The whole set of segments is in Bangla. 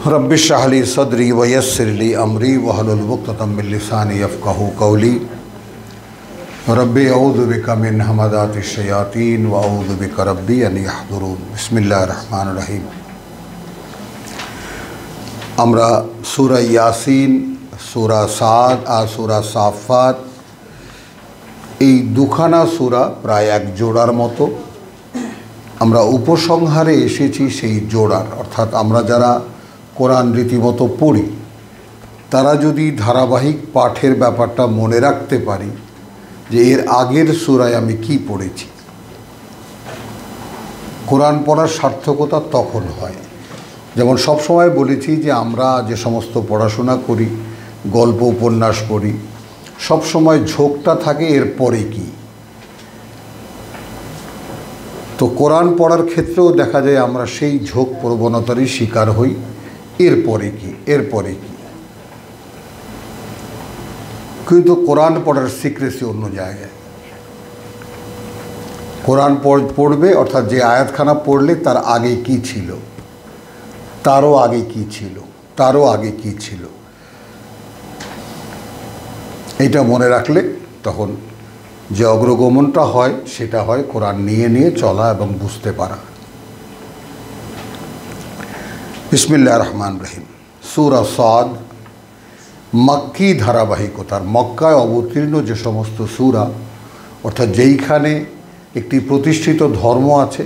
रब्बि इश्रह ली सदरी वयस्सिर ली अमरी वहलुल उक़दतम मिन लिसानी यफ़क़हू क़ौली रब्बि अऊज़ु बिका मिन हमाज़ातिश शयातीन व अऊज़ु बिका रब्बी अन यहज़ुरून। बिस्मिल्लाहिर रहमानिर रहीम। আমরা সূরা ইয়াসিন, সূরা সাদ আর সূরা সাফাত এই দুখানা সূরা প্রায় এক জোড়ার মতো। আমরা উপসংহারে এসেছি সেই জোড়ার, অর্থাৎ আমরা যারা কোরআন রীতিমতো পড়ি তারা যদি ধারাবাহিক পাঠের ব্যাপারটা মনে রাখতে পারি যে এর আগের সূরায় আমি কি পড়েছি। কোরআন পড়ার সার্থকতা তখন হয়, যেমন সব সময় বলেছি যে আমরা যে সমস্ত পড়াশোনা করি, গল্প উপন্যাস পড়ি, সব সময় ঝোঁকটা থাকে এরপরে কি। তো কোরআন পড়ার ক্ষেত্রেও দেখা যায় আমরা সেই ঝোঁক প্রবণতারই শিকার হই, এরপরে কি এরপরে কি। কিন্তু কোরআন পড়ার সিক্রেসি অন্য জায়গায়। কোরআন পড়বে অর্থাৎ যে আয়াতখানা পড়লে তার আগে কি ছিল, তারও আগে কি ছিল, তারও আগে কি ছিল, এটা মনে রাখলে তখন যে অগ্রগমনটা হয় সেটা হয় কোরআন নিয়ে নিয়ে চলা এবং বুঝতে পারা। বিসমিল্লাহির রহমানির রহিম। সূরা সাদ মক্কি ধারাবাহিকতার, মক্কায় অবতীর্ণ যে সমস্ত সূরা, অর্থাৎ যেইখানে একটি প্রতিষ্ঠিত ধর্ম আছে,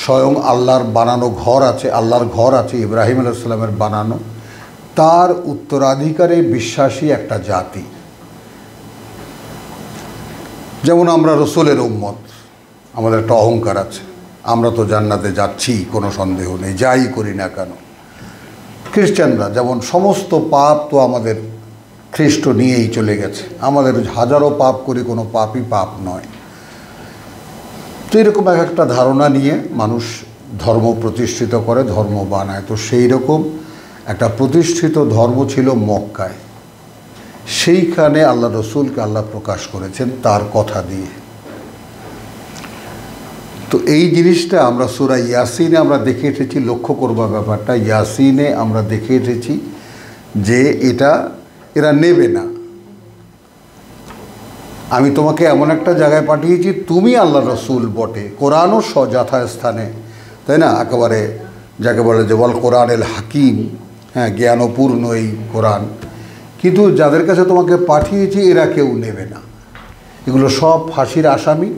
স্বয়ং আল্লাহর বানানো ঘর আছে, আল্লাহর ঘর আছে ইব্রাহিম আলাইহিস সালামের বানানো, তার উত্তরাধিকারে বিশ্বাসী একটা জাতি। যেমন আমরা রসুলের উম্মত, আমাদের একটা অহংকার আছে, আমরা তো জান্নাতে যাচ্ছি কোনো সন্দেহ নেই, যাই করি না কেন। খ্রিস্টানরা যেমন সমস্ত পাপ তো আমাদের খ্রিস্ট নিয়েই চলে গেছে, আমাদের হাজারো পাপ করি, কোনো পাপই পাপ নয়। তো এরকম এক একটা ধারণা নিয়ে মানুষ ধর্ম প্রতিষ্ঠিত করে, ধর্ম বানায়। তো সেই রকম একটা প্রতিষ্ঠিত ধর্ম ছিল মক্কায়, সেইখানে আল্লাহ রসুলকে আল্লাহ প্রকাশ করেছেন তার কথা দিয়ে। তো এই জিনিসটা আমরা সূরা ইয়াসিনে আমরা দেখে এসেছি, লক্ষ্য করবা ব্যাপারটা। ইয়াসিনে আমরা দেখে এসেছি যে এরা নেবে না। আমি তোমাকে এমন একটা জায়গায় পাঠিয়েছি, তুমি আল্লাহ রসুল বটে, কোরআনও যথাস্থানে, তাই না, একেবারে যাকে বলে যে বল কোরআনুল হাকিম, হ্যাঁ, জ্ঞানপূর্ণ এই কোরআন। কিন্তু যাদের কাছে তোমাকে পাঠিয়েছি এরা কেউ নেবে না, এগুলো সব ফাঁসির আসামি,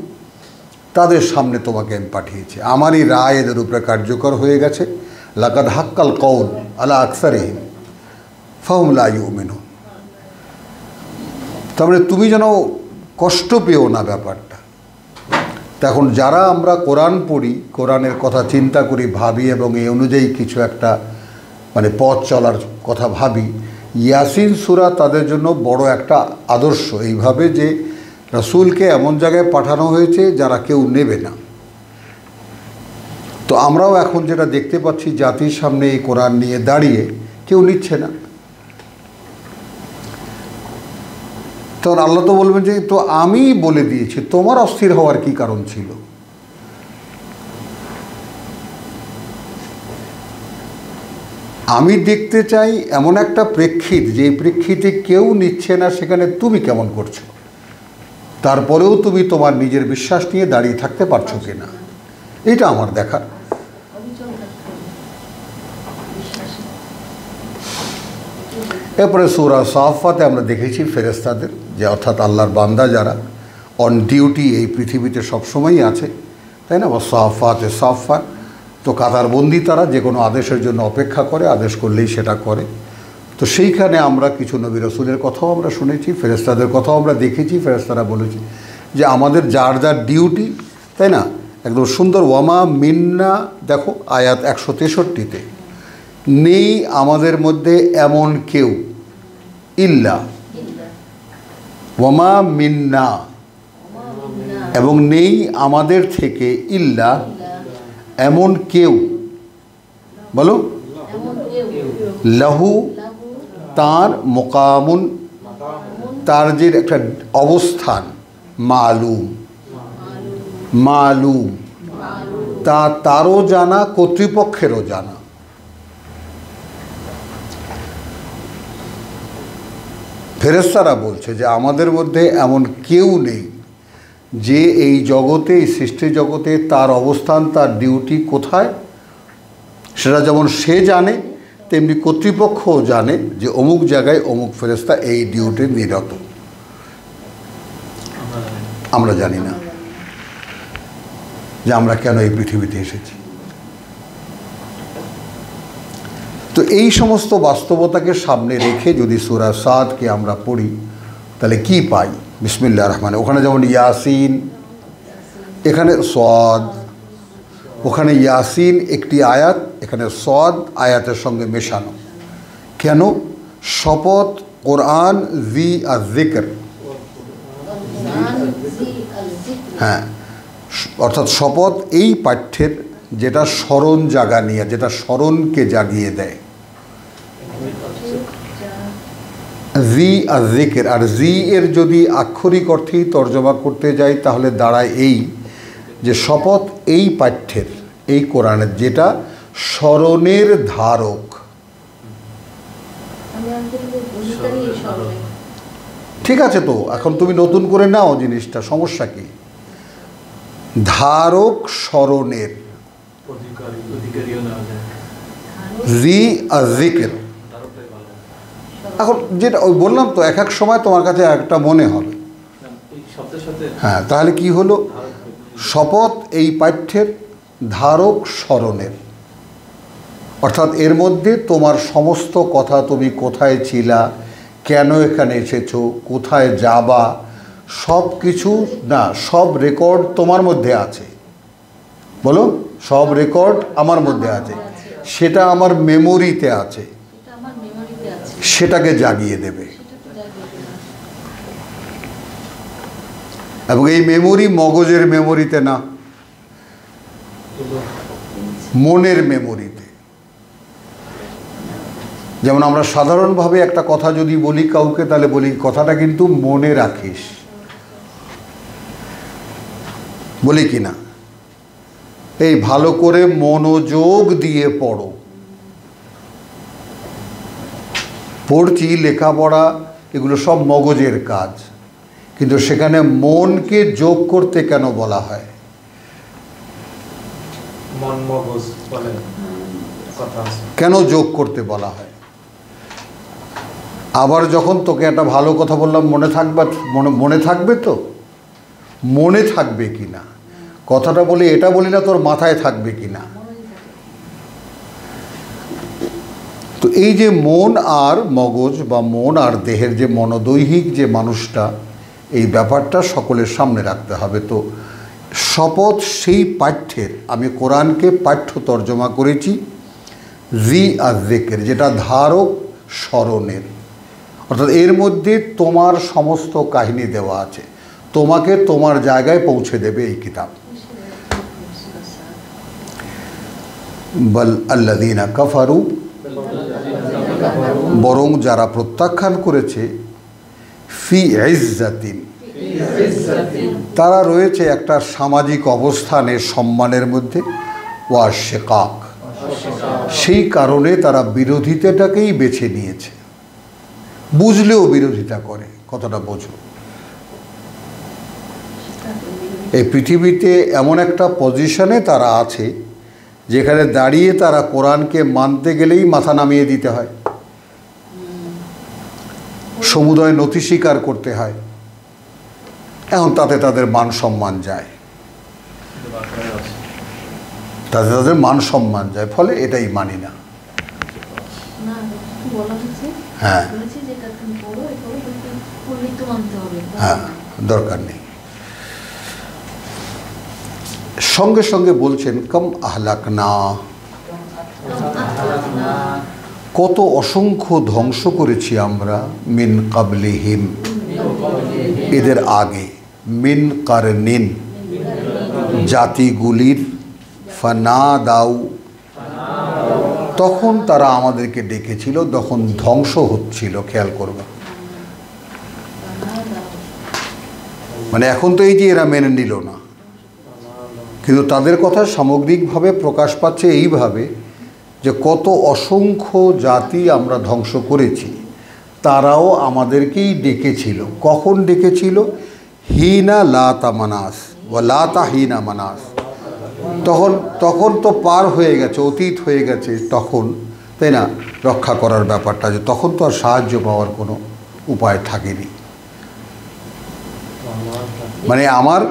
তাদের সামনে তোমাকে আমি পাঠিয়েছি। আমারই রায় এদের উপরে কার্যকর হয়ে গেছে। লাকাদ হাক্কাল কওল আলা আকসারিহিম ফাহুম লা ইউমিনুন। তার মানে তুমি যেন কষ্ট পেও না ব্যাপারটা। এখন যারা আমরা কোরআন পড়ি, কোরআনের কথা চিন্তা করি, ভাবি এবং এই অনুযায়ী কিছু একটা মানে পথ চলার কথা ভাবি, ইয়াসিন সূরা তাদের জন্য বড় একটা আদর্শ, এইভাবে যে রাসূলকে এমন জায়গায় পাঠানো হয়েছে যারা কেউ নেবে না। তো আমরাও এখন যেটা দেখতে পাচ্ছি, জাতির সামনে এই কোরআন নিয়ে দাঁড়িয়ে কেউ নিচ্ছে না। তখন আল্লাহ তো বলবেন যে তো আমি বলে দিয়েছি, তোমার অস্থির হওয়ার কি কারণ ছিল। আমি দেখতে চাই এমন একটা প্রেক্ষিত, যে প্রেক্ষিতে কেউ নিচ্ছে না, সেখানে তুমি কেমন করছো, তারপরেও তুমি তোমার নিজের বিশ্বাস নিয়ে দাঁড়িয়ে থাকতে পারছো কিনা, এটা আমার দেখার। এরপরে সূরা সাফাতে আমরা দেখেছি ফেরেশতাদের, যে অর্থাৎ আল্লাহর বান্দা যারা অন ডিউটি এই পৃথিবীতে সবসময়ই আছে, তাই না, বা সাফাতে সাফা, তো কাতারবন্দি তারা যে কোনো আদেশের জন্য অপেক্ষা করে, আদেশ করলেই সেটা করে। তো সেইখানে আমরা কিছু নবী রাসূলের কথাও আমরা শুনেছি, ফেরেশতাদের কথাও আমরা দেখেছি। ফেরেশতারা বলেছি যে আমাদের যার যার ডিউটি, তাই না, একদম সুন্দর। ওয়ামা মিন্না, দেখো আয়াত 163-তে, নেই আমাদের মধ্যে এমন কেউ, ইল্লা ওয়ামা মিন্না, এবং নেই আমাদের থেকে, ইল্লা এমন কেউ, বলো, লাহু তার মোকামুন, তার যে একটা অবস্থান, মালুম মালুম, তারও জানা, কর্তৃপক্ষেরও জানা। ফেরেশতারা বলছে যে আমাদের মধ্যে এমন কেউ নেই যে এই জগতে, এই সৃষ্টি জগতে তার অবস্থান, তার ডিউটি কোথায় সেটা যেমন সে জানে, তেমনি কর্তৃপক্ষও জানে যে অমুক জায়গায় অমুক ফেরেশতা এই ডিউটি নিরত। আমরা জানি না যে আমরা কেন এই পৃথিবীতে এসেছি। তো এই সমস্ত বাস্তবতাকে সামনে রেখে যদি সূরা সাদকে আমরা পড়ি তাহলে কি পাই? বিসমিল্লাহির রহমানির রহিম। ওখানে যেমন ইয়াসিন, এখানে সদ, ওখানে ইয়াসিন একটি আয়াত, এখানে সদ আয়াতের সঙ্গে মেশানো। কেন? শপথ কোরআন জি আর জিক্র, হ্যাঁ, অর্থাৎ শপথ এই পাঠ্যের যেটা স্মরণ জাগা নিয়ে, যেটা স্মরণকে জাগিয়ে দেয়। জি আর জিকের, আর জি এর যদি আক্ষরিক অর্থেই তর্জমা করতে যাই তাহলে দাঁড়ায় এই যে শপথ এই পাঠ্যের, এই কোরআনের যেটা স্মরণের ধারক। ঠিক আছে, তো এখন তুমি নতুন করে নাও জিনিসটা, সমস্যা কি? ধারক স্মরণের, জি আর জিকের। এখন যেটা ওই বললাম তো, এক এক সময় তোমার কাছে একটা মনে হবে। হ্যাঁ, তাহলে কি হলো? শপথ এই পাঠ্যের ধারক স্মরণের, অর্থাৎ এর মধ্যে তোমার সমস্ত কথা, তুমি কোথায় ছিলা, কেন এখানে এসেছো, কোথায় যাবা, সব কিছু না, সব রেকর্ড তোমার মধ্যে আছে। বলো, সব রেকর্ড আমার মধ্যে আছে, সেটা আমার মেমোরিতে আছে, সেটাকে জাগিয়ে দেবে। এবং এই মেমোরি মগজের মেমোরিতে না, মনের মেমোরিতে। যেমন আমরা সাধারণভাবে একটা কথা যদি বলি কাউকে, তাহলে বলি কথাটা কিন্তু মনে রাখিস, বলি কি না? এই ভালো করে মনোযোগ দিয়ে পড়ো। পড়ছি, লেখাপড়া এগুলো সব মগজের কাজ, কিন্তু সেখানে মনকে যোগ করতে কেন বলা হয়? কেন যোগ করতে বলা হয়? আবার যখন তোকে একটা ভালো কথা বললাম, মনে থাকবে তো? মনে থাকবে কি না? কথাটা বলি, এটা বলি না, তোর মাথায় থাকবে কি না? তো এই যে মন আর মগজ বা মন আর দেহের যে মনোদৈহিক যে মানুষটা, এই ব্যাপারটা সকলের সামনে রাখতে হবে। তো শপথ সেই পাঠ্যের, আমি কোরআনকে পাঠ্য তর্জমা করেছি জি আর জিকের, যেটা ধারক স্মরণের, অর্থাৎ এর মধ্যে তোমার সমস্ত কাহিনী দেওয়া আছে, তোমাকে তোমার জায়গায় পৌঁছে দেবে এই কিতাব। বল আল্লাযীনা কাফারু, বরং যারা প্রত্যাখ্যান করেছে, ফি ইজ্জাতিন, তারা রয়েছে একটা সামাজিক অবস্থানে, সম্মানের মধ্যে, ওয়া শিকাক, সেই কারণে তারা বিরোধিতাটাকেই বেছে নিয়েছে। বুঝলেও বিরোধিতা করে, কথাটা বোঝো। এই পৃথিবীতে এমন একটা পজিশনে তারা আছে যেখানে দাঁড়িয়ে তারা কোরআনকে মানতে গেলেই মাথা নামিয়ে দিতে হয়, সমুদয় নথি স্বীকার করতে হয়। এখন তাতে তাদের মান সম্মান যায়, তাতে তাদের মান সম্মান যায়, ফলে এটাই মানি না। হ্যাঁ হ্যাঁ, দরকার নেই। সঙ্গে সঙ্গে বলছেন কম আহলাকনা, কত অসংখ্য ধ্বংস করেছি আমরা, মিন কাবলিহিম, এদের আগে, মিন কারনিন, জাতিগুলির, ফানাদাউ, তখন তারা আমাদেরকে ডেকেছিল, তখন ধ্বংস হচ্ছিল। খেয়াল করবে, মানে এখন তো এই যে এরা মেনে নিল না, কিন্তু তাদের কথা সামগ্রিকভাবে প্রকাশ পাচ্ছে এইভাবে যে কত অসংখ্য জাতি আমরা ধ্বংস করেছি, তারাও আমাদেরকেই ডেকেছিল। কখন ডেকেছিল? হিনা লাতা মানাস ও লাতা হিনা মানাস। তখন তো পার হয়ে গেছে, অতীত হয়ে গেছে তখন, তাই না? রক্ষা করার ব্যাপারটা, যে তখন তো আর সাহায্য পাওয়ার কোনো উপায় থাকেনি। মানে আমার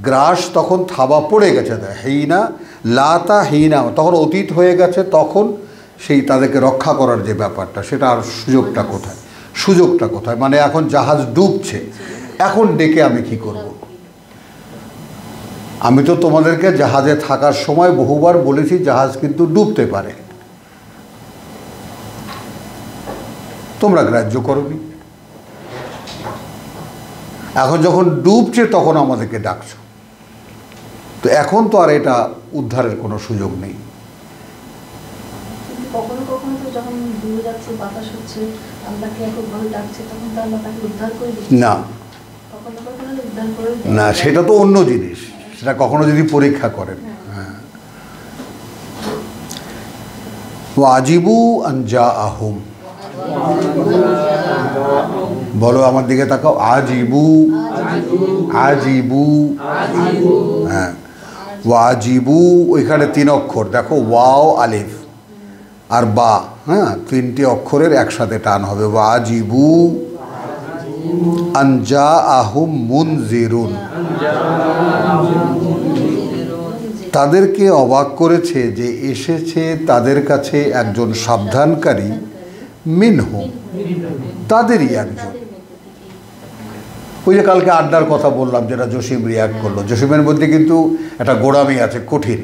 গ্রাস তখন থাবা পড়ে গেছে, হিনা লাতা হিনা, তখন অতীত হয়ে গেছে। তখন সেই তাদেরকে রক্ষা করার যে ব্যাপারটা, সেটা আর সুযোগটা কোথায়? সুযোগটা কোথায়? মানে এখন জাহাজ ডুবছে, এখন ডেকে আমি কি করব? আমি তো তোমাদেরকে জাহাজে থাকার সময় বহুবার বলেছি জাহাজ কিন্তু ডুবতে পারে, তোমরা গ্রাহ্য করোনি। এখন যখন ডুবছে তখন আমাদেরকে ডাকছো, তো এখন তো আর এটা উদ্ধারের কোনো সুযোগ নেই। কখনো কখনো তো যখন ডুবে যাচ্ছে, বাতাস হচ্ছে, আল্লাহকে এককভাবে ডাকছে, তখন তো আল্লাহ তাকে উদ্ধার করে দিচ্ছে। না কখনো কখনো উদ্ধার করে না, সেটা তো অন্য জিনিস, সেটা কখনো যদি পরীক্ষা করেন। হ্যাঁ, ওয়াজিবু আনজা আহুম, বলো আমার দিকে তাকাও, আজিবু আজিবু। হ্যাঁ, ওয়াজিবু, ওইখানে 3 অক্ষর দেখো, ওয়াও আলিফ আর বা, হ্যাঁ, 3টি অক্ষরের একসাথে টান হবে। ওয়াজিবু আনজা আহুম মুনজিরুন, তাদেরকে অবাক করেছে যে এসেছে তাদের কাছে একজন সাবধানকারী, মিনহুম, তাদেরই একজন। ওই যে কালকে আড্ডার কথা বললাম, যেটা জসিম রিয়াক্ট করলো, জসিমের মধ্যে কিন্তু একটা গোড়ামি আছে, কঠিন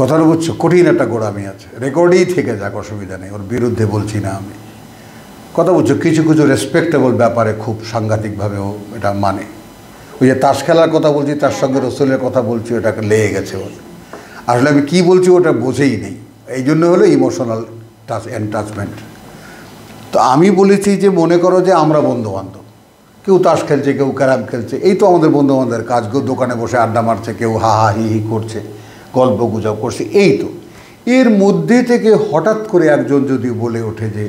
কথাটা বুঝছো, কঠিন একটা গোড়ামি আছে, রেকর্ডেই থেকে যাক, অসুবিধা নেই, ওর বিরুদ্ধে বলছি না আমি, কথা বুঝছো। কিছু কিছু রেসপেক্টেবল ব্যাপারে খুব সাংঘাতিকভাবে ও এটা মানে। ওই যে তাস খেলার কথা বলছি, তার সঙ্গে রসুলের কথা বলছি, ওটাকে লেগে গেছে ওর। আসলে আমি কী বলছি ওটা বোঝেই নেই, এই জন্য হলো ইমোশনাল অ্যাটাচমেন্ট। তো আমি বলেছি যে মনে করো যে আমরা বন্ধুবান্ধব, কেউ তাস খেলছে, কেউ ক্যারাম খেলছে, এই তো আমাদের বন্ধুবান্ধবের কাজ, কেউ দোকানে বসে আড্ডা মারছে, কেউ হা হা হি হি করছে, গল্প গুজব করছে, এই তো। এর মধ্যে থেকে হঠাৎ করে একজন যদি বলে ওঠে যে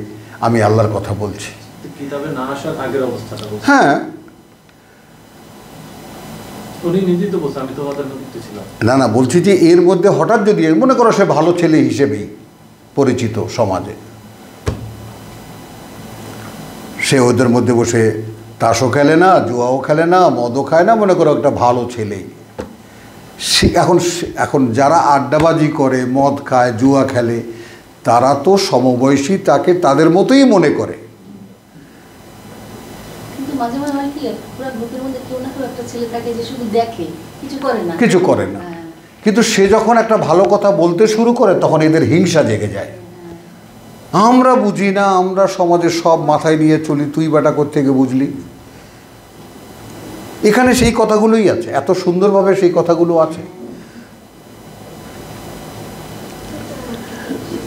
আমি আল্লাহর কথা বলছি, হ্যাঁ, না না, বলছি যে এর মধ্যে হঠাৎ যদি মনে করো সে ভালো ছেলে হিসেবেই পরিচিত সমাজে, সে ওদের মধ্যে বসে তাসও খেলে না, জুয়াও খেলে না, মদও খায় না, মনে করো একটা ভালো ছেলেই। এখন যারা আড্ডাবাজি করে, মদ খায়, জুয়া খেলে, তারা তো সমবয়সী তাকে তাদের মতোই মনে করে। কিন্তু মাঝে মাঝে হয় কি, পুরো গ্রুপের মধ্যে কেউ না কেউ একটা ছেলে থাকে যে শুধু দেখে, কিছু করে না। কিন্তু সে যখন একটা ভালো কথা বলতে শুরু করে তখন এদের হিংসা জেগে যায়। আমরা বুঝি না, আমরা সমাজের সব মাথায় নিয়ে চলি, তুই বেটা কোত্থেকে বুঝলি? এখানে সেই কথাগুলোই আছে, এত সুন্দরভাবে সেই কথাগুলো আছে।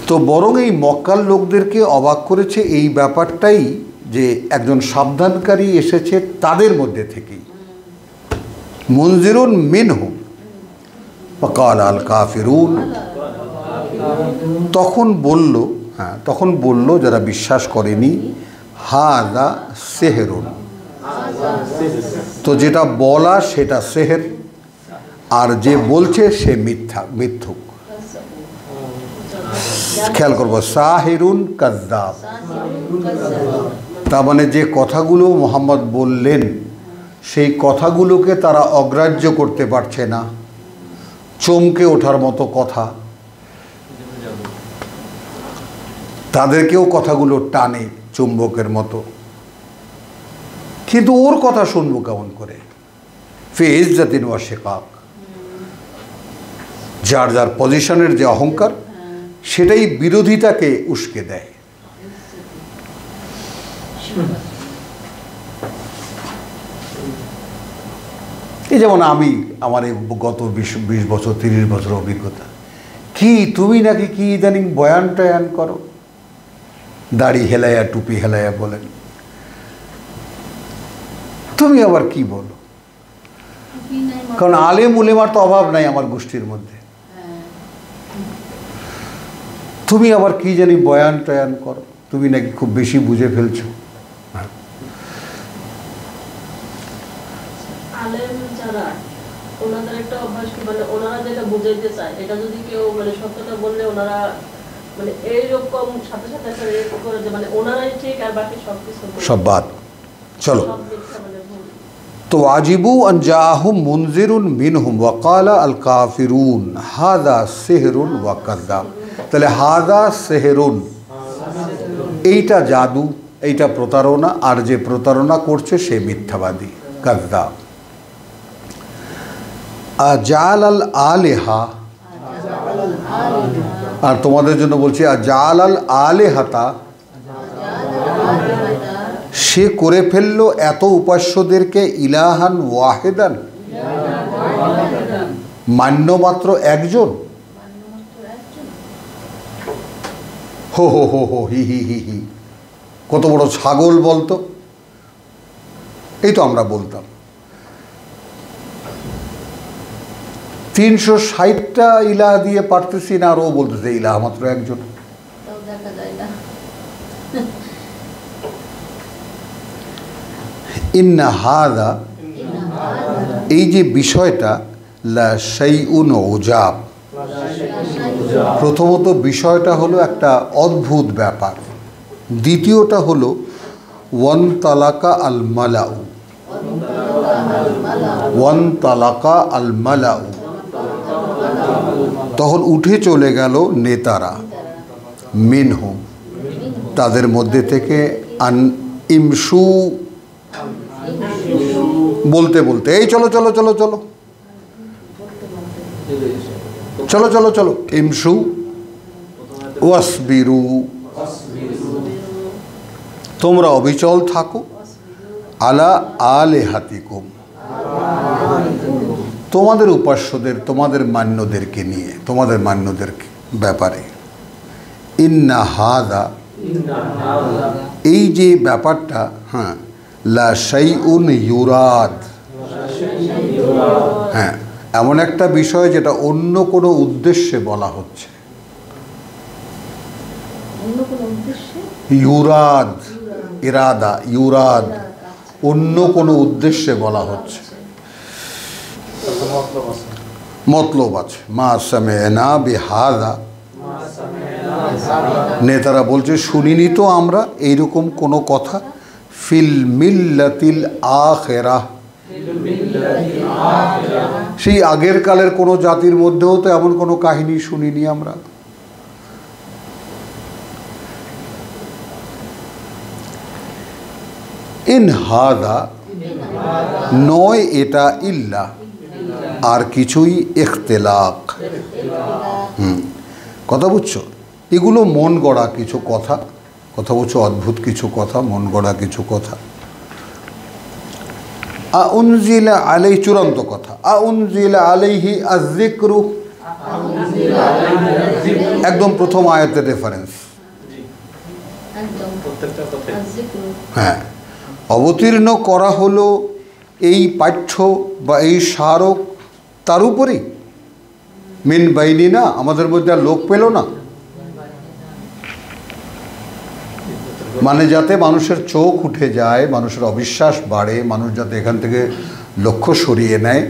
তো বরং এই মক্কার লোকদেরকে অবাক করেছে এই ব্যাপারটাই, যে একজন সাবধানকারী এসেছে তাদের মধ্যে থেকেই। মুনজিরুন মিনহুম ওয়াকাল আল কাফিরুন, তখন বলল যারা বিশ্বাস করেনি, হাযা সিহরুন, তো যেটা বলা সেটা সেহের, আর যে বলছে সে মিথ্যুক। খেয়াল করবো, সাহিরুন কাযযাব, তার মানে যে কথাগুলো মোহাম্মদ বললেন সেই কথাগুলোকে তারা অগ্রাহ্য করতে পারছে না, চমকে ওঠার মতো কথা, তাদেরকেও কথাগুলো টানে চুম্বকের মতো, কিন্তু ওর কথা শুনবো কেমন করে? ফি ইজ্জাতিন ওয়া শিকাক, যার যার পজিশনের যে অহংকার, সেটাই বিরোধিতাকে উস্কে দেয়। এই যেমন আমার এই গত 20 বছর 30 বছর অভিজ্ঞতা, কি তুমি নাকি কি ইদানিং বয়ান টয়ান করো, দাড়ি হেলাইয়া টুপি হেলাইয়া বলেন, তুমি আবার কি বলো? কারণ আলেম উলেমার তো অভাব নাই আমার গোষ্ঠীর মধ্যে, তুমি আবার কি জানি বয়ান টয়ান করো, তুমি নাকি খুব বেশি বুঝে ফেলছো। আলেম যারা ওনাদের একটা অভ্যাস কি, মানে ওনারা যেটা বুঝাইতে চায় এটা যদি কেউ মানে সত্যটা বললে ওনারা মানে এইরকম সাথে সাথে একটা রেপ করে যে মানে ওনারাই ঠিক আর বাকি সব কিছু সব বাদ। চলো, সব মিথ্যা, মানে ভুল। তো আজিবু আন জাআহুম মুনজিরুন মিনহুম ওয়া ক্বালা আল কাফিরুন হাযা সিহরুন ওয়া কাযযাব। তাহলে হাযা সিহরুন, এইটা জাদু, এইটা প্রতারণা, আর যে প্রতারণা করছে সে মিথ্যাবাদী, কাযযাব। আজাল আল আলিহা, আর তোমাদের জন্য বলছি আজাল আল আলিহাতা, সে করে ফেললো এত উপাস্যদেরকে ইলাহান ওয়াহিদান, মান্য মাত্র একজন। হো হো হো হো হি হি হি হি, কত বড় ছাগল বলতো। এই তো আমরা বলতাম 360টা ইলাহ দিয়ে পারতেছি না, আর ও বলতেছে ইলাহ মাত্র একজন। তাও দেখা যায় না। ইন্না হাযা, এই যে বিষয়টা, লা শাইউন উজাব, প্রথমত বিষয়টা হলো একটা অদ্ভুত ব্যাপার। দ্বিতীয়টা হলো ওয়ান তালাকা আল মালাউ, ওয়ান তালাকা আল মালাউ, তখন উঠে চলে গেল নেতারা, মিনহুম, তাদের মধ্যে থেকে, আন ইমশু, বলতে বলতে, এই চলো চলো চলো চলো চলো চলো চলো, ইমশু ওয়াসবিরু, তোমরা অবিচল থাকো, আলা আলিহাতিকুম, তোমাদের উপাস্যদের, তোমাদের মান্যদেরকে নিয়ে, তোমাদের মান্যদের ব্যাপারে। ইন্না হাযা, এই যে ব্যাপারটা, হ্যাঁ, লা শাইউন ইউরাদ, হ্যাঁ, এমন একটা বিষয় যেটা অন্য কোনো উদ্দেশ্যে বলা হচ্ছে। অন্য কোনো উদ্দেশ্যে, ইউরাদ, ইরাদা, ইউরাদ, অন্য কোনো উদ্দেশ্যে বলা হচ্ছে, মতলব আছে। মা সামি'না বিহাযা, নেতারা বলছে শুনিনি তো আমরা এইরকম কোনো কথা, ফিল মিল্লাতিল আখিরাহ, সেই আগের কালের কোনো জাতির মধ্যেও তো এমন কোনো কাহিনী শুনিনি আমরা। ইন হাযা, নয় এটা, ইল্লা, আর কিছুই, ইখতিলাক, কথা বুঝছো, এগুলো মন গড়া কিছু কথা, কথা বুঝছো, অদ্ভুত কিছু কথা, মন গড়া কিছু কথা। আউনজিলা আলাই, চূড়ান্ত কথা, আউনজিলা আলাইহি আয-যিকরু, একদম প্রথম আয়াতের রেফারেন্স, একদম যিকর, হ্যাঁ, অবতীর্ণ করা হলো এই পাঠ্য বা এই স্মারক তার উপরেই, মিন বাইনিনা, আমাদের মধ্যে আর লোক পেল না, মানে যাতে মানুষের চোখ উঠে যায়, মানুষের অবিশ্বাস বাড়ে, মানুষ যাতে এখান থেকে লক্ষ্য সরিয়ে নেয়।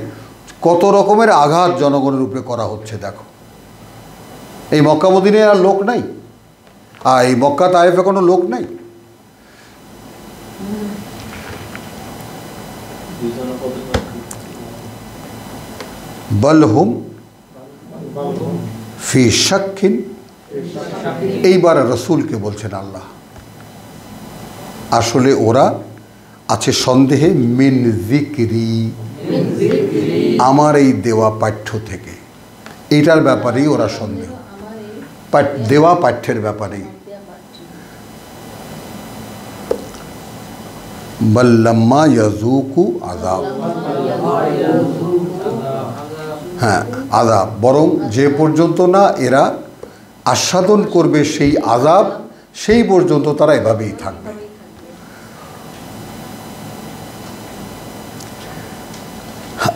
কত রকমের আঘাত জনগণের উপরে করা হচ্ছে দেখো। এই মক্কা মদিনায় আর লোক নাই, আর এই মক্কা তায়েফে কোনো লোক নাই। বলহুম ফি শাক্কিন, এইবার রসুলকে বলছেন আল্লাহ, আসলে ওরা আছে সন্দেহে, মিন যিকরি, আমার এই দেওয়া পাঠ্য থেকে, এইটার ব্যাপারেই ওরা সন্দেহ, দেওয়া পাঠ্যের ব্যাপারেই। বাল্লাম্মা ইয়াজুকু আযাব, হ্যাঁ আযাব, বরং যে পর্যন্ত না এরা আস্বাদন করবে সেই আযাব, সেই পর্যন্ত তারা এভাবেই থাকবে।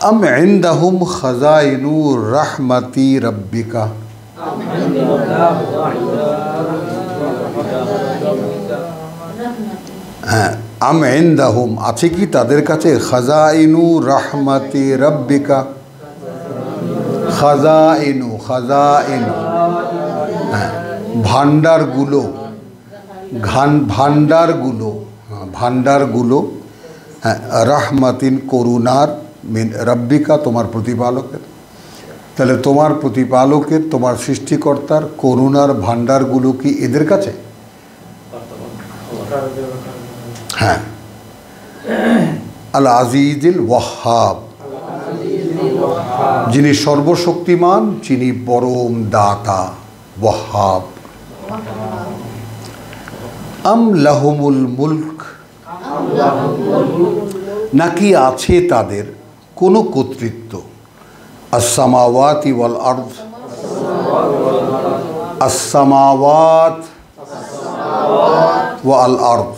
আম ইনদাহুম খাযাইনু রাহমাতি রাব্বিকা, হ্যাঁ, আম ইনদাহুম আছে কি তাদের কাছে খাজাইনু রাহমাতি রাব্বিকা, খাজাইনু খাজাইনু, হ্যাঁ ভান্ডারগুলো, ভান্ডারগুলো, ভান্ডারগুলো, হ্যাঁ রাহমাতিন করুণার, মিন রাব্বিকা তোমার প্রতিপালকের। তাহলে তোমার প্রতিপালকের, তোমার সৃষ্টিকর্তার করুণার ভান্ডারগুলো কি এদের কাছে? হ্যাঁ, আল আজিজুল ওয়াহ্হাব, যিনি সর্বশক্তিমান, যিনি পরম দাতা, ওয়াহ্হাব। আম লাহুমুল মুলক, নাকি আছে তাদের কোনো কর্তৃত্ব, আস-সামাওয়াতি ওয়াল আরদ, আস-সামাওয়াত ওয়াল আরদ,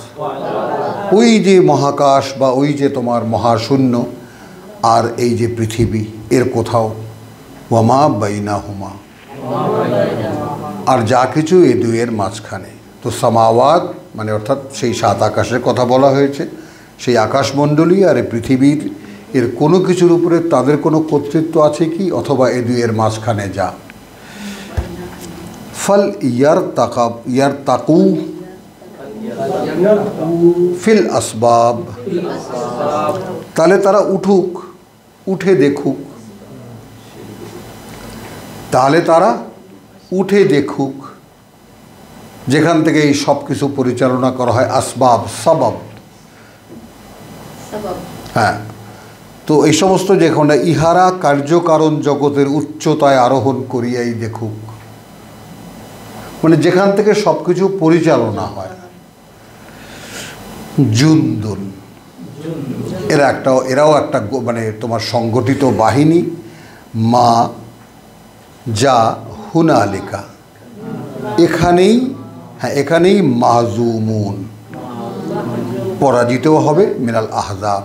ওই যে মহাকাশ বা ওই যে তোমার মহাশূন্য আর এই যে পৃথিবী, এর কোথাও, ওয়ামা বাইনাহুমা, আর যা কিছু এই দুইয়ের মাঝখানে। তো সামাওয়াত মানে অর্থাৎ সেই সাত আকাশের কথা বলা হয়েছে, সেই আকাশমণ্ডলী আর এই পৃথিবীর, এর কোনো কিছুর উপরে তাদের কোনো কর্তৃত্ব আছে কি, অথবা এই দুইয়ের মাঝখানে যা। ফল ইয়ার তাকু ফিল আসবাব, তাহলে তারা উঠুক, উঠে দেখুক, তাহলে তারা উঠে দেখুক, যেখান থেকে এই সব কিছু পরিচালনা করা হয়, আসবাব সবাব, হ্যাঁ। তো এই সমস্ত যেখানে ইহারা কার্যকারণ জগতের উচ্চতায় আরোহণ করিয়াই দেখুক, মানে যেখান থেকে সব কিছু পরিচালনা হয়। জুন্দুন, এরাও একটা মানে তোমার সংগঠিত বাহিনী, মা যা হুনালিকা, এখানেই, হ্যাঁ এখানেই মাহজুমুন, পরাজিত হবে, মিনাল আহজাব,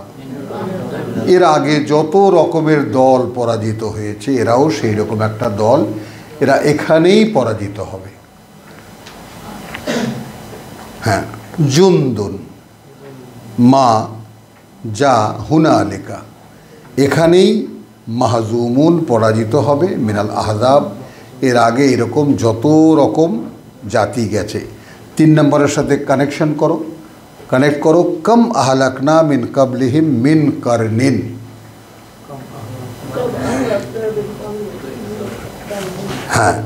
এর আগে যত রকমের দল পরাজিত হয়েছে এরাও সেই রকম একটা দল, এরা এখানেই পরাজিত হবে। হ্যাঁ, জুন্দুন মা যা হুনালিকা, এখানেই মাহজুমুন, পরাজিত হবে, মিনাল আহজাব, এর আগে এরকম যত রকম জাতি গেছে। 3 নম্বরের সাথে কানেকশন করো, কানেক্ট করো, কম আহলাকনা মিন কাবলিহিম মিন কারনিন, হ্যাঁ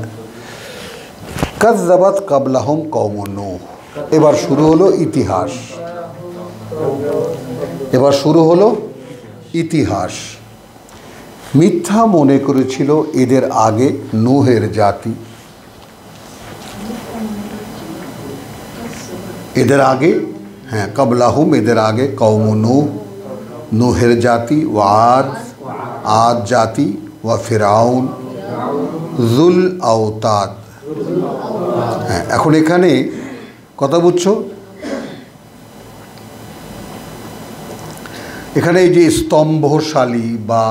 কাযযাবাত কাবলাহুম কওমুন নূহ। এবার শুরু হলো ইতিহাস, এবার শুরু হলো ইতিহাস। মিথ্যা মনে করেছিল এদের আগে নূহের জাতি, এদের আগে, হ্যাঁ কাবলাহুম এদের আগে, কওমুন নূহ নূহের জাতি, ওয়াদ আদ জাতি, ওয়া ফিরাউন যুল আওতাদ। হ্যাঁ, এখন এখানে কথা বুঝছো, এখানে এই যে স্তম্ভশালী বা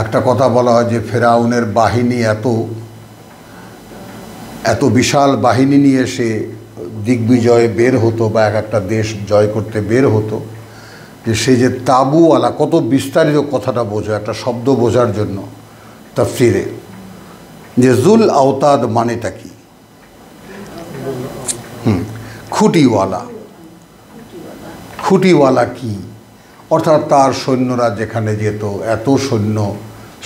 একটা কথা বলা হয় যে ফেরাউনের বাহিনী এত বিশাল বাহিনী নিয়ে সে দিগ্বিজয়ে বের হতো বা একটা দেশ জয় করতে বের হতো, যে সেই যে তাবুওয়ালা, কত বিস্তারিত কথাটা বোঝো একটা শব্দ বোঝার জন্য তাফসিরে, যে জুল আওতাদ মানেটা কি, খুঁটিওয়ালা, খুঁটিওয়ালা কি, অর্থাৎ তার সৈন্যরা যেখানে যেত, এত সৈন্য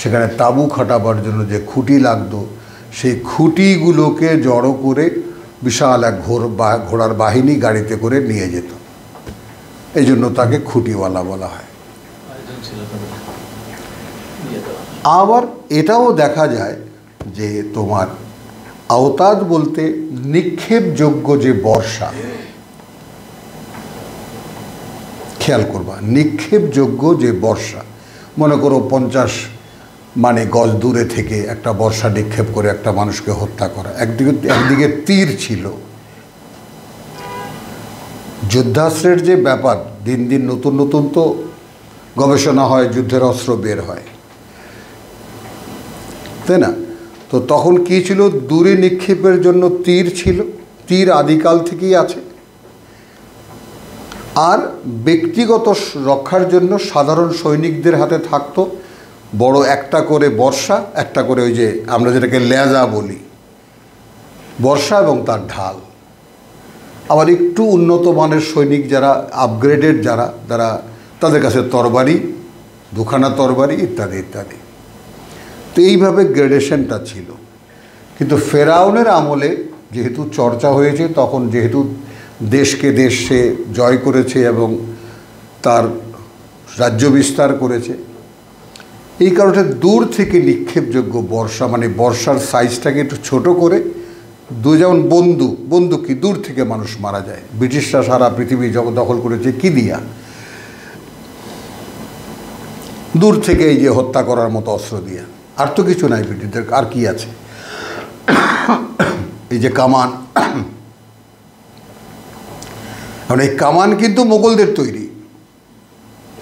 সেখানে তাঁবু খাটাবার জন্য যে খুঁটি লাগতো, সেই খুঁটিগুলোকে জড়ো করে বিশাল এক ঘোড়ার বাহিনী গাড়িতে করে নিয়ে যেত, এই জন্য তাকে খুঁটিওয়ালা বলা হয়। আবার এটাও দেখা যায় যে তোমার আওতাদ বলতে নিক্ষেপযোগ্য যে বর্ষা, খেয়াল করবা, নিক্ষেপযোগ্য যে বর্ষা, মনে করো 50 মানে গজ দূরে থেকে একটা বর্ষা নিক্ষেপ করে একটা মানুষকে হত্যা করা, একদিকে তীর ছিল। যুদ্ধাস্ত্রের যে ব্যাপার, দিন দিন নতুন নতুন তো গবেষণা হয়, যুদ্ধের অস্ত্র বের হয়, তাই না? তো তখন কী ছিল, দূরে নিক্ষেপের জন্য তীর ছিল, তীর আদিকাল থেকেই আছে। আর ব্যক্তিগত রক্ষার জন্য সাধারণ সৈনিকদের হাতে থাকতো বড় একটা করে বর্ষা, একটা করে ওই যে আমরা যেটাকে লেজা বলি, বর্ষা এবং তার ঢাল। আবার একটু উন্নত মানের সৈনিক যারা আপগ্রেডেড যারা তাদের কাছে তরবারি, দুখানা তরবারি ইত্যাদি ইত্যাদি। তো এইভাবে গ্রেডেশনটা ছিল। কিন্তু ফেরাউনের আমলে যেহেতু চর্চা হয়েছে, তখন যেহেতু দেশকে দেশ সে জয় করেছে এবং তার রাজ্য বিস্তার করেছে, এই কারণে দূর থেকে নিক্ষেপযোগ্য বর্ষা, মানে বর্ষার সাইজটাকে একটু ছোট করে, যেমন বন্দুক কি দূর থেকে মানুষ মারা যায়। ব্রিটিশরা সারা পৃথিবী যখন দখল করেছে কি দিয়া, দূর থেকে এই যে হত্যা করার মতো অস্ত্র দিয়া, আর তো কিছু নাই ব্রিটিশদের, আর কি আছে, এই যে কামান। কারণ এই কামান কিন্তু মোগলদের তৈরি,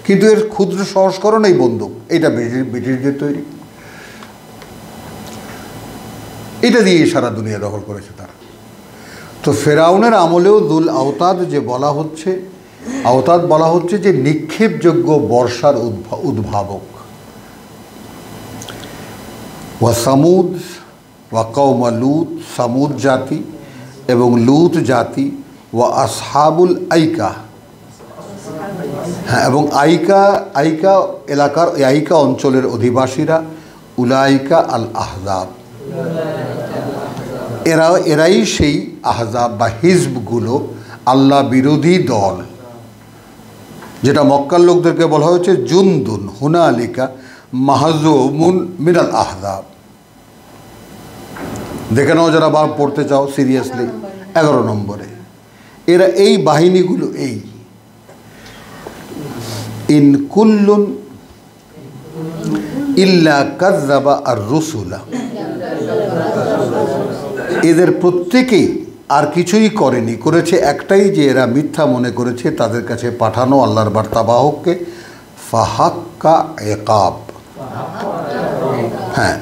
কিন্তু এর ক্ষুদ্র সংস্করণ এই বন্দুক, এটা ব্রিটিশদের তৈরি। এটা দিয়ে সারা দুনিয়া দখল করেছে তারা। তো ফেরাউনের আমলেও দুল আওতাদ যে বলা হচ্ছে, আওতাদ বলা হচ্ছে যে নিক্ষেপযোগ্য বর্ষার উদ্ভাবক। ওয়া সামুদ ওয়া কওমা লুত, সামুদ জাতি এবং লুত জাতি, ওয়া আসহাবুল আইকা, হ্যাঁ, এবং আইকা এলাকার, আইকা অঞ্চলের অধিবাসীরা, উলাইকা আল আহজাব, এরাই সেই আহজাব বা হিজবগুলো, আল্লাহ বিরোধী দল, যেটা মক্কার লোকদেরকে বলা হয়েছে জুনদুন হুনালিকা মাহজুমুন মিনাল আহজাব। দেখে নাও যারা বার পড়তে চাও সিরিয়াসলি, 11 নম্বরে এরা এই বাহিনীগুলো, এই ইন কুল্লুন ইল্লা কাযযাবা আর রুসুলা, এদের প্রত্যেকেই আর কিছুই করেনি, করেছে একটাই, যে এরা মিথ্যা মনে করেছে তাদের কাছে পাঠানো আল্লাহর বার্তাবাহককে। ফাহাক্কা ইকাব, হ্যাঁ,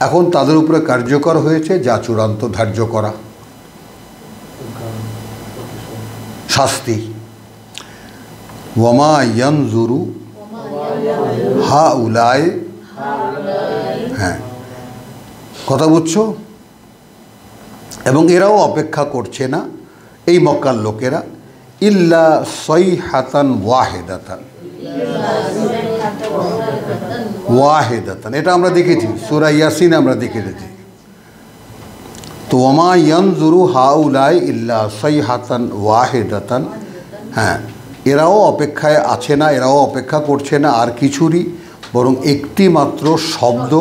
এখন তাদের উপরে কার্যকর হয়েছে যা চূড়ান্ত ধার্য করা শাস্তি। ওয়ামা ইয়ানজুরু হাউলায়, হ্যাঁ, কথা বুঝছো? এবং এরাও অপেক্ষা করছে না, এই মক্কার লোকেরা, ইল্লা সাইহাতান ওয়াহিদাতান, ওয়াহিদাতান, এটা আমরা দেখেছি সূরা ইয়াসিন, আমরা দেখেছি। তো ওয়ামা ইয়ানজুরু হাউলায় ইল্লা সাইহাতান ওয়াহিদাতান, হ্যাঁ, এরাও অপেক্ষায় আছে না, এরাও অপেক্ষা করছে না আর কিছুরই, বরং একটি মাত্র শব্দ,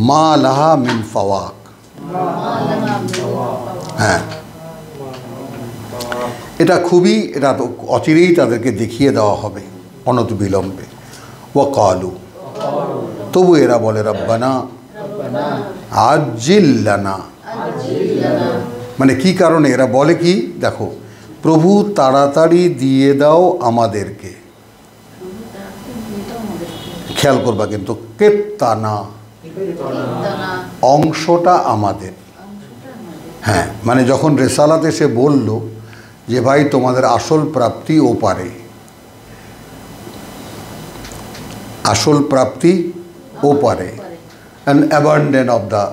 মা লাহা মিন ফাওয়াক, হ্যাঁ, এটা খুবই, এটা তো অচিরেই তাদেরকে দেখিয়ে দেওয়া হবে অনতিবিলম্বে। ওয়া কালু, তবু এরা বলে রব্বানা আজিল লানা, মানে কি কারণে এরা বলে কি, দেখো, প্রভু তাড়াতাড়ি দিয়ে দাও আমাদেরকে। খেয়াল করবা কিন্তু, কেপ্তানা, অংশটা আমাদের, হ্যাঁ, মানে যখন রেসালাতে সে বলল যে ভাই তোমাদের আসল প্রাপ্তি ওপারে, আসল প্রাপ্তি ওপারে, অ্যান্ড অ্যাবান্ডেন্ট অফ দ্য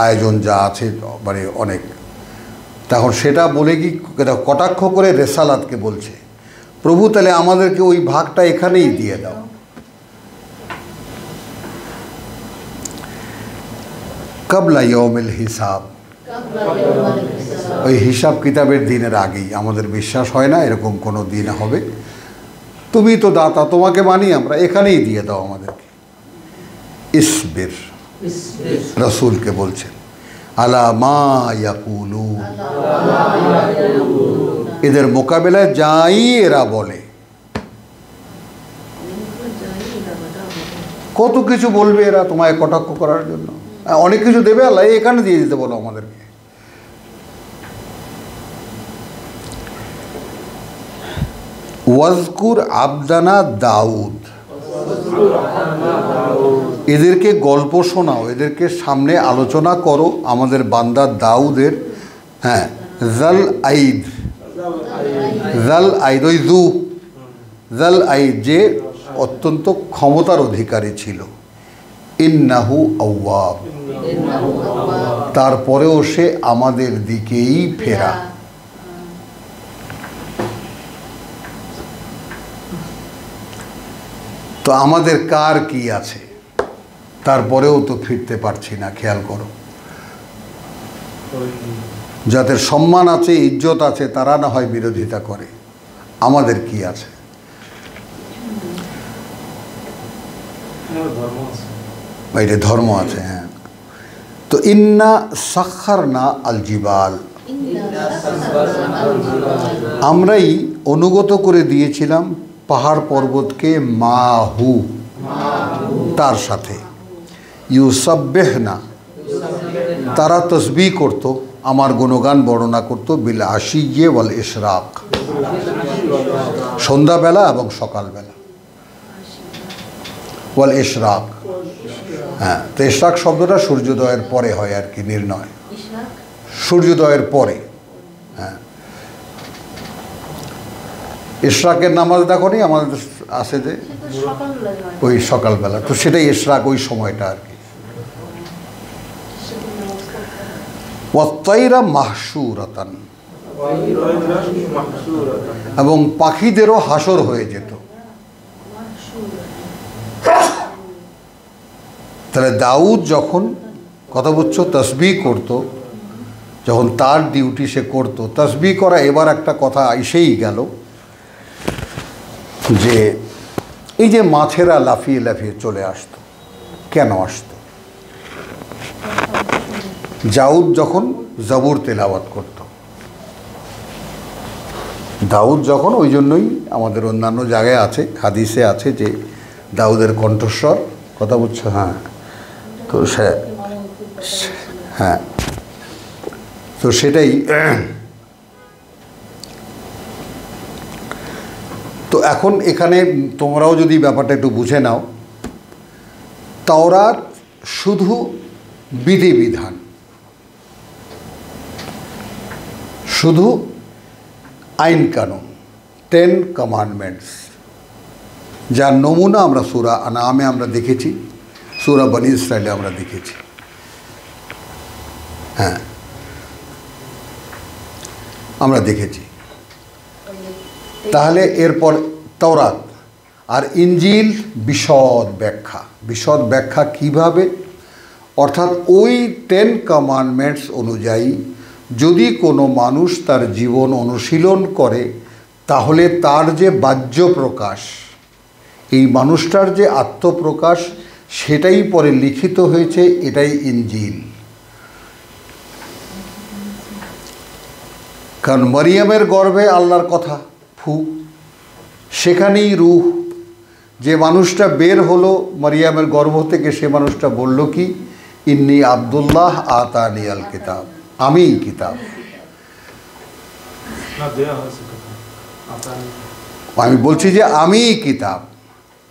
আয়োজন যা আছে, মানে অনেক, তখন সেটা বলে কি কটাক্ষ করে রেসালাতকে বলছে, প্রভু তাহলে আমাদেরকে ওই ভাগটা এখানেই দিয়ে দাও। কাবলা ইয়াউমিল হিসাব, ওই হিসাব কিতাবের দিনের আগেই। আমাদের বিশ্বাস হয় না এরকম কোনো দিন হবে, তুমি তো দাতা, তোমাকে মানি আমরা, এখানেই দিয়ে দাও আমাদেরকে। ইসবির, রাসূলকে বলছেন, আলা মা ইয়াকুলুন, এদের মোকাবেলায় যাই এরা বলে, কত কিছু বলবে এরা তোমায় কটাক্ষ করার জন্য, অনেক কিছু দেবে আল্লাহ, এখানে দিয়ে দিতে বলো আমাদেরকে। ওয়াজকুর আবদানা দাউদ, এদেরকে গল্প শোনাও, এদেরকে সামনে আলোচনা করো আমাদের বান্দা দাউদের। হ্যাঁ, জাল আইদ, জাল আইদ, ওই জাল আইদ যে অত্যন্ত ক্ষমতার অধিকারী ছিল। ইন্নাহু আওয়াব, তারপরেও সে আমাদের দিকেই ফেরা। তো আমাদের কার কি আছে, তারপরেও তো ফিরতে পারছি না। খেয়াল করো, যাদের সম্মান আছে, ইজ্জত আছে, তারা না হয় বিরোধিতা করে, আমাদের কি আছে? এটা ধর্ম আছে। হ্যাঁ, তো ইন্না সাখারনা আল জিবাল, আমরাই অনুগত করে দিয়েছিলাম পাহাড় পর্বতকে, মাহু, তার সাথে, ইউসাব্বিহনা, তারা তসবিহ করত, আমার গুণগান বর্ণনা করত, বিল আশিয়ে ওয়াল ইশরাক, সন্ধ্যাবেলা এবং সকালবেলা, ওয়াল ইশরাক। হ্যাঁ, তো ইশরাক শব্দটা সূর্যোদয়ের পরে হয় আর কি, নির্ণয় সূর্যোদয়ের পরে। হ্যাঁ, ইশরাকের নামাজ দেখো নি আমাদের আছে যে ওই সকালবেলা, তো সেটাই ইশরাক, ওই সময়টা আর কি। ওয়াত্তাইরা মাহশুরাতান, এবং পাখিদেরও হাসর হয়ে যেত। তাহলে দাউদ যখন, কথা বলছো, তসবিহ করত, যখন তার ডিউটি সে করত, তসবিহ করা। এবার একটা কথা এসেই গেল যে এই যে মাছেরা লাফিয়ে লাফিয়ে চলে আসতো, কেন আসতো? দাউদ যখন জবুর তেলাওয়াত করত, দাউদ যখন, ওই জন্যই আমাদের অন্যান্য জায়গায় আছে, হাদিসে আছে যে দাউদের কণ্ঠস্বর, কথা বলছো। হ্যাঁ, তো হ্যাঁ, তো সেটাই। তো এখন এখানে তোমরাও যদি ব্যাপারটা একটু বুঝে নাও, তাওরাত শুধু বিধিবিধান, শুধু আইন কানুন, 10 কমান্ডমেন্টস, যার নমুনা আমরা সূরা আনামে আমরা দেখেছি, সূরা বনী ইসরাইলে আমরা দেখেছি। হ্যাঁ, আমরা দেখেছি। তাহলে এরপর তাওরাত আর ইনজিল বিশদ ব্যাখ্যা, বিশদ ব্যাখ্যা কিভাবে? অর্থাৎ ওই 10 কমান্ডমেন্টস অনুযায়ী যদি কোনো মানুষ তার জীবন অনুশীলন করে, তাহলে তার যে বাহ্য প্রকাশ, এই মানুষটার যে আত্মপ্রকাশ, সেটাই পরে লিখিত হয়েছে, এটাই ইনজিল। কারণ মরিয়মের গর্ভে আল্লাহর কথা, ফু, সেখানেই রূহ। যে মানুষটা বের হলো মরিয়মের গর্ভ থেকে, সে মানুষটা বলল কি, ইন্নি আব্দুল্লাহ আতানি আল কিতাব, আমি কিতাব। আমি বলছি যে আমি কিতাব,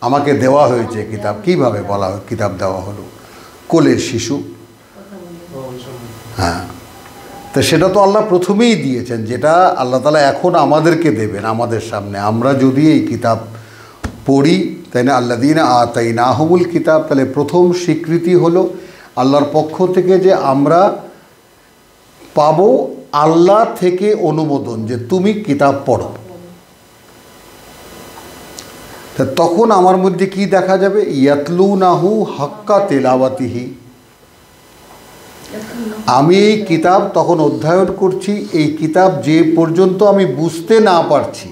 আমাকে দেওয়া হয়েছে কিতাব। কিভাবে বলা হয় কিতাব দেওয়া হলো? কোলের শিশু। হ্যাঁ, তো সেটা তো আল্লাহ প্রথমেই দিয়েছেন, যেটা আল্লাহ তাআলা এখন আমাদেরকে দেবেন আমাদের সামনে। আমরা যদি এই কিতাব পড়ি, তাই না, আল্লাযীনা আতাইনাহুমুল কিতাব, তাহলে প্রথম স্বীকৃতি হলো আল্লাহর পক্ষ থেকে যে আমরা পাবো আল্লাহ থেকে অনুমোদন যে তুমি কিতাব পড়ো। তা তখন আমার মধ্যে কি দেখা যাবে? ইয়াতলুনাহু হাক্কা তেলাওয়াতিহি, আমি এই কিতাব তখন অধ্যয়ন করছি। এই কিতাব যে পর্যন্ত আমি বুঝতে না পারছি,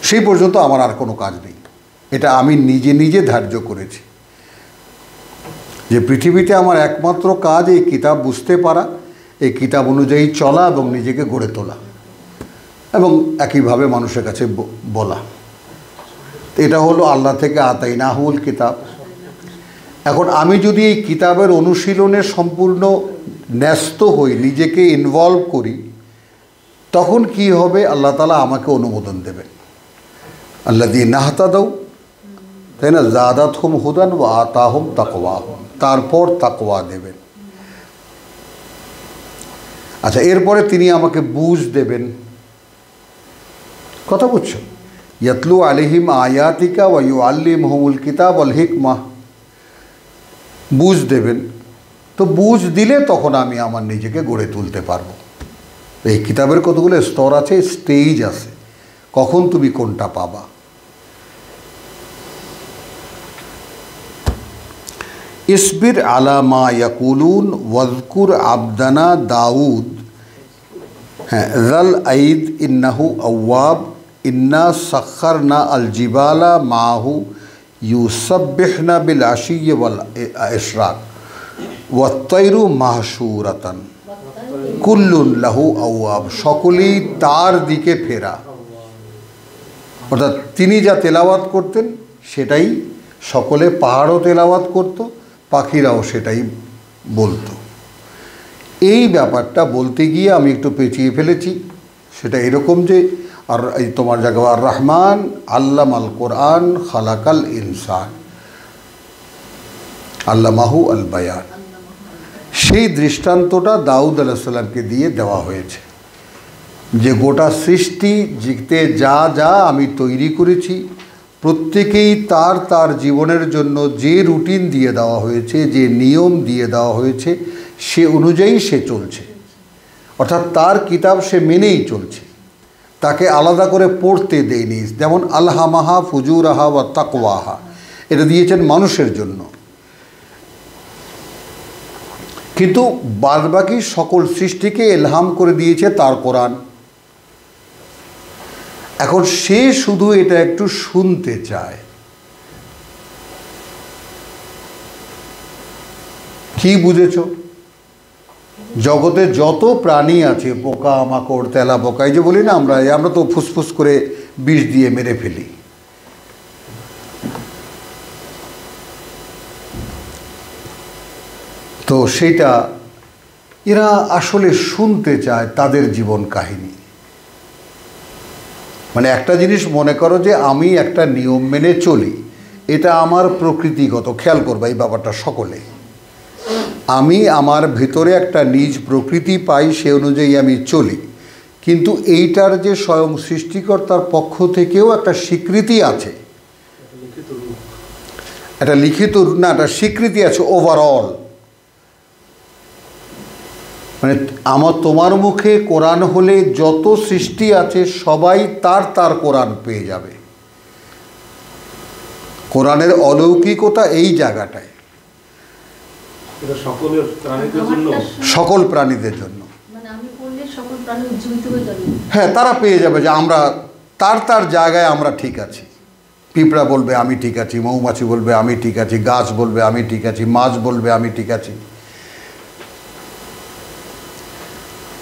সেই পর্যন্ত আমার আর কোনো কাজ নেই। এটা আমি নিজে নিজে ধার্য করেছি যে পৃথিবীতে আমার একমাত্র কাজ এই কিতাব বুঝতে পারা, এই কিতাব অনুযায়ী চলা এবং নিজেকে গড়ে তোলা, এবং একইভাবে মানুষের কাছে বলা। এটা হলো আল্লাহ থেকে আতাইনাহুল কিতাব। এখন আমি যদি এই কিতাবের অনুশীলনের সম্পূর্ণ ন্যস্ত হই, নিজেকে ইনভলভ করি, তখন কি হবে? আল্লাহ তাআলা আমাকে অনুমোদন দেবেন। আল্লাযীনা ইহতাদাউ, তাই না? জাদাতহুম হুদান ওয়া আতাহুম তাকওয়াহুম, তারপর তাকওয়া দেবেন। আচ্ছা, এরপরে তিনি আমাকে বুঝ দেবেন। কথা বুঝছো? ইয়াতলু আলাইহিম আয়াতিকা ওয়া ইউআল্লিমুহুমুল কিতাব ওয়াল হিকমাহ, বুঝ দেবেন। তো বুঝ দিলে তখন আমি আমার নিজেকে গড়ে তুলতে পারবো। এই কিতাবের কতগুলো স্তর আছে, স্টেজ আছে, কখন তুমি কোনটা পাবা। ইসবির আলা মা ইয়াকুলুন ওয়াজকুর আবদানা দাউদ, হ্যাঁ, জাল আইদ ইন্নাহু আওয়াব, ইন্না সাখারনা আল জিবালা মাহু ইউসাব্বিহনা বিল আশিয়্যি ওয়াল ইশরাক ওয়াত তায়রু মাহশুরাতান কুল্লুন লাহু আওয়াব, সকলেই তার দিকে ফেরা। অর্থাৎ তিনি যা তেলাওয়াত করতেন সেটাই সকলে, পাহাড়ও তেলাওয়াত করত, পাখিরাও সেটাই বলতো। এই ব্যাপারটা বলতে গিয়ে আমি একটু পেঁচিয়ে ফেলেছি। সেটা এরকম যে, আর এই তোমার জায়গা আর রহমান আল্লামাল কোরআন খালাকাল ইনসান আল্লামাহু আল বায়ান, সেই দৃষ্টান্তটা দাউদ আলাইহিস সালামকে দিয়ে দেওয়া হয়েছে যে গোটা সৃষ্টি জিতে যা যা আমি তৈরি করেছি, প্রত্যেকেই তার তার জীবনের জন্য যে রুটিন দিয়ে দেওয়া হয়েছে, যে নিয়ম দিয়ে দেওয়া হয়েছে, সে অনুযায়ী সে চলছে। অর্থাৎ তার কিতাব সে মেনেই চলছে, তাকে আলাদা করে পড়তে দেয়নি। যেমন আলহামাহা ফুজুরাহা ওয়া তাকওয়াহা, এটা দিয়েছেন মানুষের জন্য, কিন্তু বাদবাকি সকল সৃষ্টিকে ইলহাম করে দিয়েছে তার কোরআন। এখন সে শুধু এটা একটু শুনতে চায়। কি বুঝেছ? জগতে যত প্রাণী আছে, পোকা মাকড় তেলা পোকা, এই যে বলি না আমরা তো ফুসফুস করে বিষ দিয়ে মেরে ফেলি। তো সেটা এরা আসলে শুনতে চায় তাদের জীবন কাহিনী। মানে একটা জিনিস মনে করো যে আমি একটা নিয়ম মেনে চলি, এটা আমার প্রকৃতিগত, খেয়াল করবা এই ব্যাপারটা সকলে। আমি আমার ভিতরে একটা নিজ প্রকৃতি পাই, সে অনুযায়ী আমি চলি, কিন্তু এইটার যে স্বয়ং সৃষ্টিকর্তার পক্ষ থেকেও একটা স্বীকৃতি আছে, একটা লিখিত না, একটা স্বীকৃতি আছে ওভারঅল। মানে তোমার মুখে কোরআন হলে যত সৃষ্টি আছে সবাই তার তার কোরআন পেয়ে যাবে। কোরআনের অলৌকিকতা এই জায়গাটায়, সকল প্রাণীদের জন্য। হ্যাঁ, তারা পেয়ে যাবে যে আমরা তার তার জায়গায় আমরা ঠিক আছি। পিঁপড়া বলবে আমি ঠিক আছি, মৌমাছি বলবে আমি ঠিক আছি, গাছ বলবে আমি ঠিক আছি, মাছ বলবে আমি ঠিক আছি।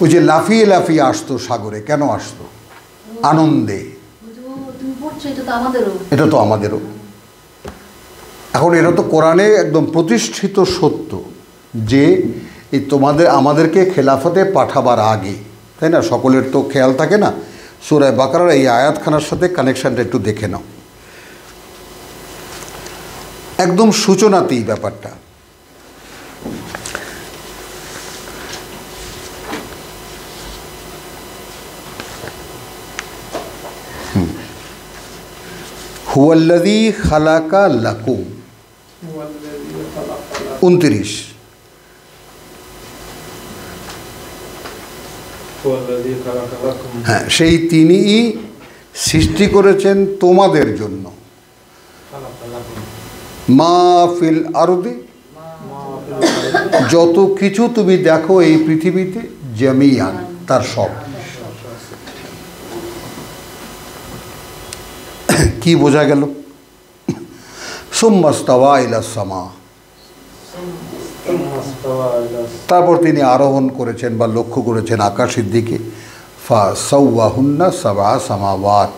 ওই যে লাফিয়ে লাফিয়ে আসতো সাগরে, কেন আসতো? আনন্দে। এটা তো আমাদেরও। এখন এটা তো কোরআনে একদম প্রতিষ্ঠিত সত্য যে এই আমাদেরকে খেলাফতে পাঠাবার আগে, তাই না? সকলের তো খেয়াল থাকে না, সূরা বাকারার এই আয়াতখানার সাথে কানেকশানটা একটু দেখে নাও। একদম সূচনাতেই ব্যাপারটা। হুয়াল্লাযী খালাকা লাকুম 29। হ্যাঁ, সেই তিনিই সৃষ্টি করেছেন তোমাদের জন্য। মা ফিল আরদি, যত কিছু তুমি দেখো এই পৃথিবীতে, জামিয়ান, তার সব। কি বোঝা গেল? সুম্মাস্তাওয়া ইলাস সামা, তারপর তিনি আরোহণ করেছেন বা লক্ষ্য করেছেন আকাশের দিকে। ফাসাওয়াহুন্না সাবআ সামাওয়াত,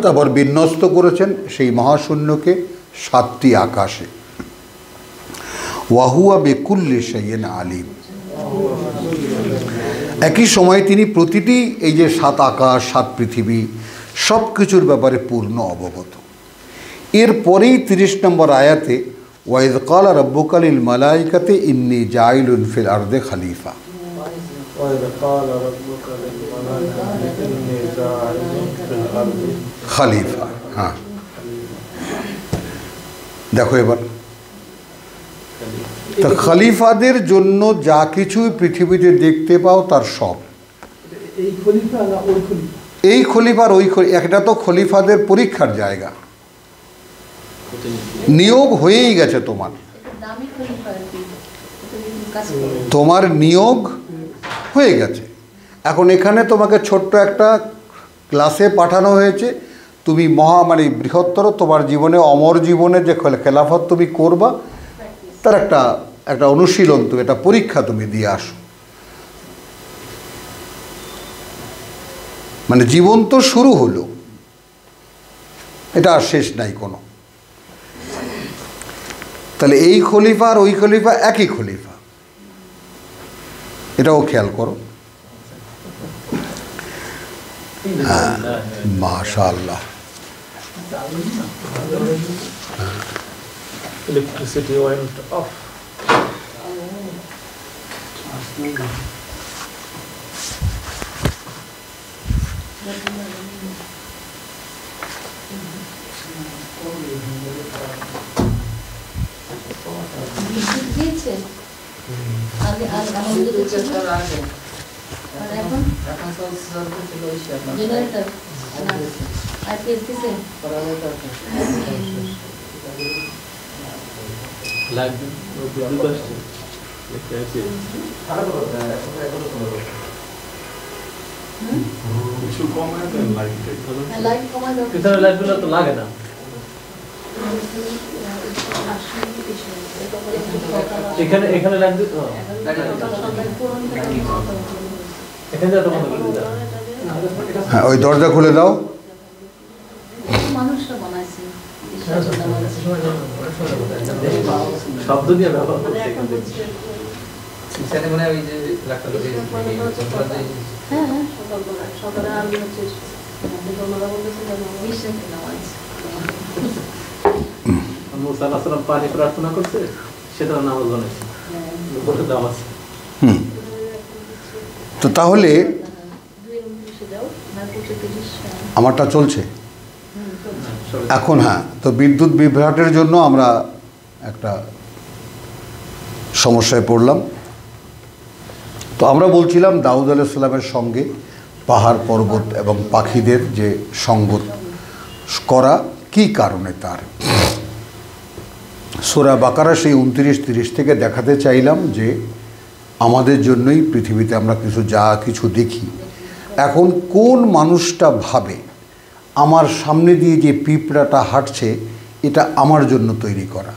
তারপর বিন্যস্ত করেছেন সেই মহাশূন্যকে 7টি আকাশে। ওয়াহুয়া বিকুল্লি শাইইন আলিম, একই সময়ে তিনি প্রতিটি এই যে 7 আকাশ, 7 পৃথিবী, সব কিছুর ব্যাপারে পূর্ণ অবগত। এরপরেই 30 নম্বর আয়াতে ওয়াইদ ক্বালা রাব্বুকা লিল মালাইকাতি ইন্নী জাইলুন ফিল আরদি খলিফা। খলিফা, হ্যাঁ দেখো এবার, তো খলিফাদের জন্য যা কিছু পৃথিবীতে দেখতে পাও তার সব এই খলিফার ওই একটা তো খলিফাদের পরীক্ষার জায়গা, নিয়োগ হয়েই গেছে তোমার, দামি খলিফা আর কি, তোমার নিয়োগ হয়ে গেছে। এখন এখানে তোমাকে ছোট্ট একটা ক্লাসে পাঠানো হয়েছে, তুমি মানে বৃহত্তর তোমার জীবনে অমর জীবনে যে খেলাফত তুমি করবা তার একটা অনুশীলন, তুমি একটা পরীক্ষা তুমি দিয়ে আসো। মানে জীবন তো শুরু হলো, এটা আর শেষ নাই কোনো। তাহলে এই খলিফা আর ওই খলিফা একই খলিফা, এটাও খেয়াল করো। হ্যাঁ মাশাআল্লাহ। Electricity went off. বিদ্যুৎ দিয়েছে আগে আমাদের ছিল, আর এখন জেনারেটর আইপিএস দিছে। লাইট কমাই দাও, ভিতরে লাইটগুলো তো লাগে না। এখানে লাইট দিতে হবে, এখানে যা বন্ধ করে দাও। হ্যাঁ ওই দরজা খুলে দাও। মানুষটা বানাইছে শব্দ দিয়ে ব্যবহার করছে এখান থেকে। হ্যাঁ হ্যাঁ সকালে আমি হচ্ছে ওনারা বলতেছে বিশ্বাস নামাজ মুসা আলাইহিস সালাম পানি প্রার্থনা করছে, সেটা নামাজ বানাইছে, বলে দেওয়া আছে। তো তাহলে আমারটা চলছে এখন। হ্যাঁ, তো বিদ্যুৎ বিভ্রাটের জন্য আমরা একটা সমস্যায় পড়লাম। তো আমরা বলছিলাম দাউদ আলাইহিস সালামের সঙ্গে পাহাড় পর্বত এবং পাখিদের যে সঙ্গত করা কি কারণে তার। সূরা বাকারা সেই 29-30 থেকে দেখাতে চাইলাম যে আমাদের জন্যই পৃথিবীতে আমরা যা কিছু দেখি। এখন কোন মানুষটা ভাবে আমার সামনে দিয়ে যে পিঁপড়াটা হাঁটছে এটা আমার জন্য তৈরি করা?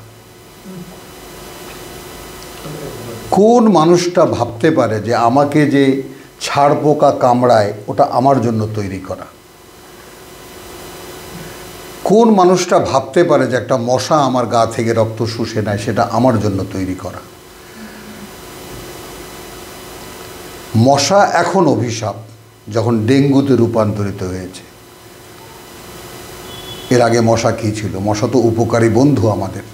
কোন মানুষটা ভাবতে পারে যে আমাকে যে ছাড় পোকা কামড়ায় ওটা আমার জন্য তৈরি করা? কোন মানুষটা ভাবতে পারে যে একটা মশা আমার গা থেকে রক্ত শুষে নেয় সেটা আমার জন্য তৈরি করা? মশা এখন অভিশাপ, যখন ডেঙ্গুতে রূপান্তরিত হয়েছে। এর আগে মশা কী ছিল? মশা তো উপকারী বন্ধু আমাদের।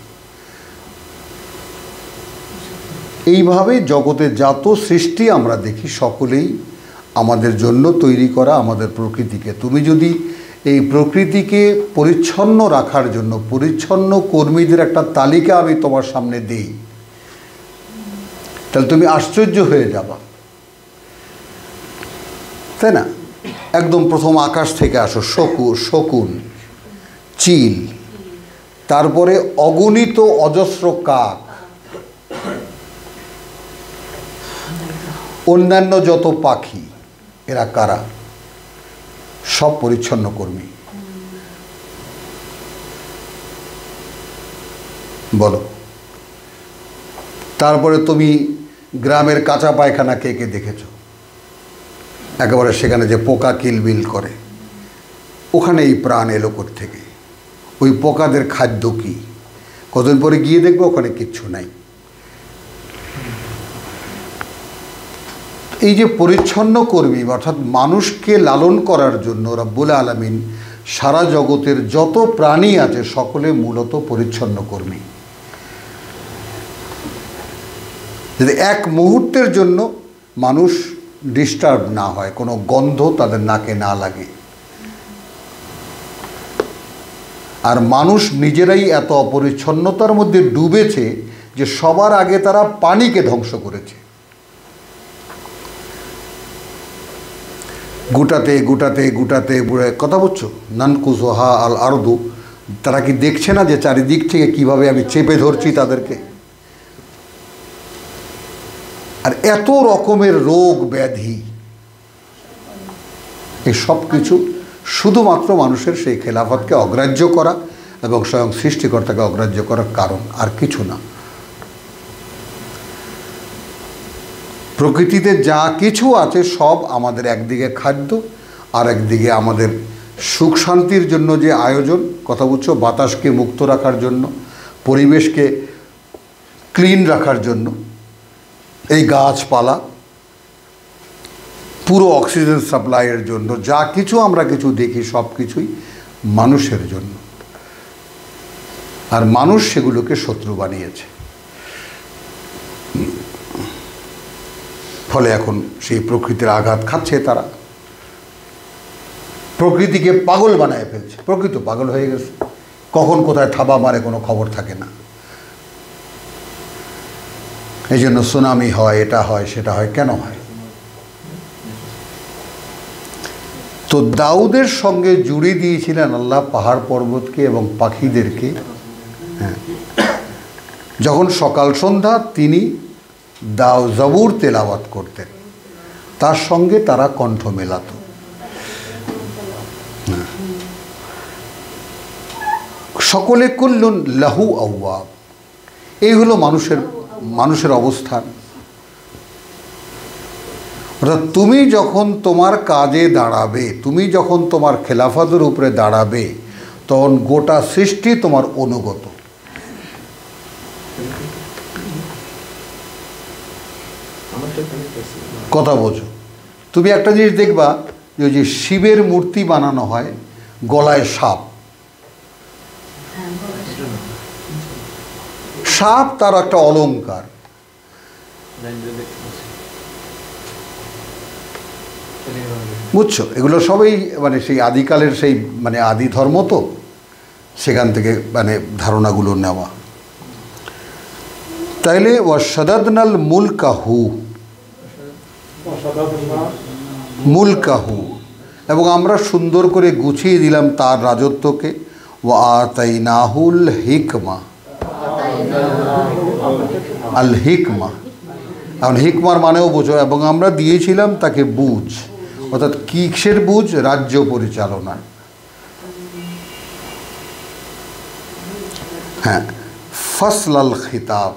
এইভাবে জগতে যত সৃষ্টি আমরা দেখি সকলেই আমাদের জন্য তৈরি করা, আমাদের প্রকৃতিকে। তুমি যদি এই প্রকৃতিকে পরিচ্ছন্ন রাখার জন্য পরিচ্ছন্ন কর্মীদের একটা তালিকা আমি তোমার সামনে দিই, তাহলে তুমি আশ্চর্য হয়ে যাবা, তাই না? একদম প্রথম আকাশ থেকে আসো, শকুন, চিল, তারপরে অগণিত অজস্র কাক, অন্যান্য যত পাখি, এরা কারা? সব পরিচ্ছন্ন কর্মী। বলো। তারপরে তুমি গ্রামের কাঁচা পায়খানা কে কে দেখেছো? একেবারে সেখানে যে পোকা কিলবিল করে, ওখানে এই প্রাণ এলো থেকে। ওই পোকাদের খাদ্য কি? কতদিন পরে গিয়ে দেখবো ওখানে কিচ্ছু নাই। এই যে পরিচ্ছন্ন কর্মী অর্থাৎ মানুষকে লালন করার জন্য রব্বুল আলামিন সারা জগতের যত প্রাণী আছে সকলে মূলত পরিচ্ছন্ন কর্মী। যদি এক মুহূর্তের জন্য মানুষ ডিস্টার্ব না হয়, কোনো গন্ধ তাদের নাকে না লাগে। আর মানুষ নিজেরাই এত অপরিচ্ছন্নতার মধ্যে ডুবেছে যে সবার আগে তারা পানিকে ধ্বংস করেছে। গুটাতে গুটাতে গুটাতে বুড়ে কথা বলছো নানকুজোহা আল আরদু, তারা কি দেখছে না যে চারিদিক থেকে কিভাবে আমি চেপে ধরছি তাদেরকে? আর এত রকমের রোগ ব্যাধি, এই সব কিছু শুধুমাত্র মানুষের সেই খেলাফতকে অগ্রাহ্য করা এবং স্বয়ং সৃষ্টিকর্তাকে অগ্রাহ্য করার কারণ, আর কিছু না। প্রকৃতিতে যা কিছু আছে সব আমাদের একদিকে খাদ্য আর একদিকে আমাদের সুখ শান্তির জন্য যে আয়োজন, কথা বুঝছো, বাতাসকে মুক্ত রাখার জন্য, পরিবেশকে ক্লিন রাখার জন্য এই গাছপালা, পুরো অক্সিজেন সাপ্লাইয়ের জন্য যা কিছু আমরা কিছু দেখি সব কিছুই মানুষের জন্য। আর মানুষ সেগুলোকে শত্রু বানিয়েছে। ফলে এখন সেই প্রকৃতির আঘাত খাচ্ছে তারা, প্রকৃতিকে পাগল বানায় ফেলছে। প্রকৃতি পাগল হয়ে গেছে, কখন কোথায় থাবা মারে কোনো খবর থাকে না। এই জন্য সুনামি হয়, এটা হয় সেটা হয়, কেন হয়? তো দাউদের সঙ্গে জুড়ে দিয়েছিলেন আল্লাহ পাহাড় পর্বতকে এবং পাখিদেরকে। হ্যাঁ, যখন সকাল সন্ধ্যা তিনি জবুর তেলাওয়াত করতেন, তার সঙ্গে তারা কণ্ঠ মেলাত। সকলে কুল্লুন লাহু আওয়াব, এই হলো মানুষের অবস্থান। অর্থাৎ তুমি যখন তোমার কাজে দাঁড়াবে, তুমি যখন তোমার খেলাফতের উপরে দাঁড়াবে, তখন গোটা সৃষ্টি তোমার অনুগত। কথা বোঝো। তুমি একটা জিনিস দেখবা যে ওই যে শিবের মূর্তি বানানো হয়, গলায় সাপ, সাপ তার একটা অলংকার। বুঝছো, এগুলো সবই মানে সেই আদিকালের সেই মানে আদি ধর্ম, তো সেখান থেকে মানে ধারণাগুলো নেওয়া। তাইলে ওয়াশাদাদনাল মুলকাহু, এবং আমরা সুন্দর করে গুছিয়ে দিলাম তার রাজত্বকে। ওয়া আতাইনাহুল হিকমা, আল হিকমা, এখন হিকমার মানেও বোঝো, এবং আমরা দিয়েছিলাম তাকে বুঝ, অর্থাৎ কিসের বুঝ? রাজ্য পরিচালনা। হ্যাঁ, ফসলাল খিতাব,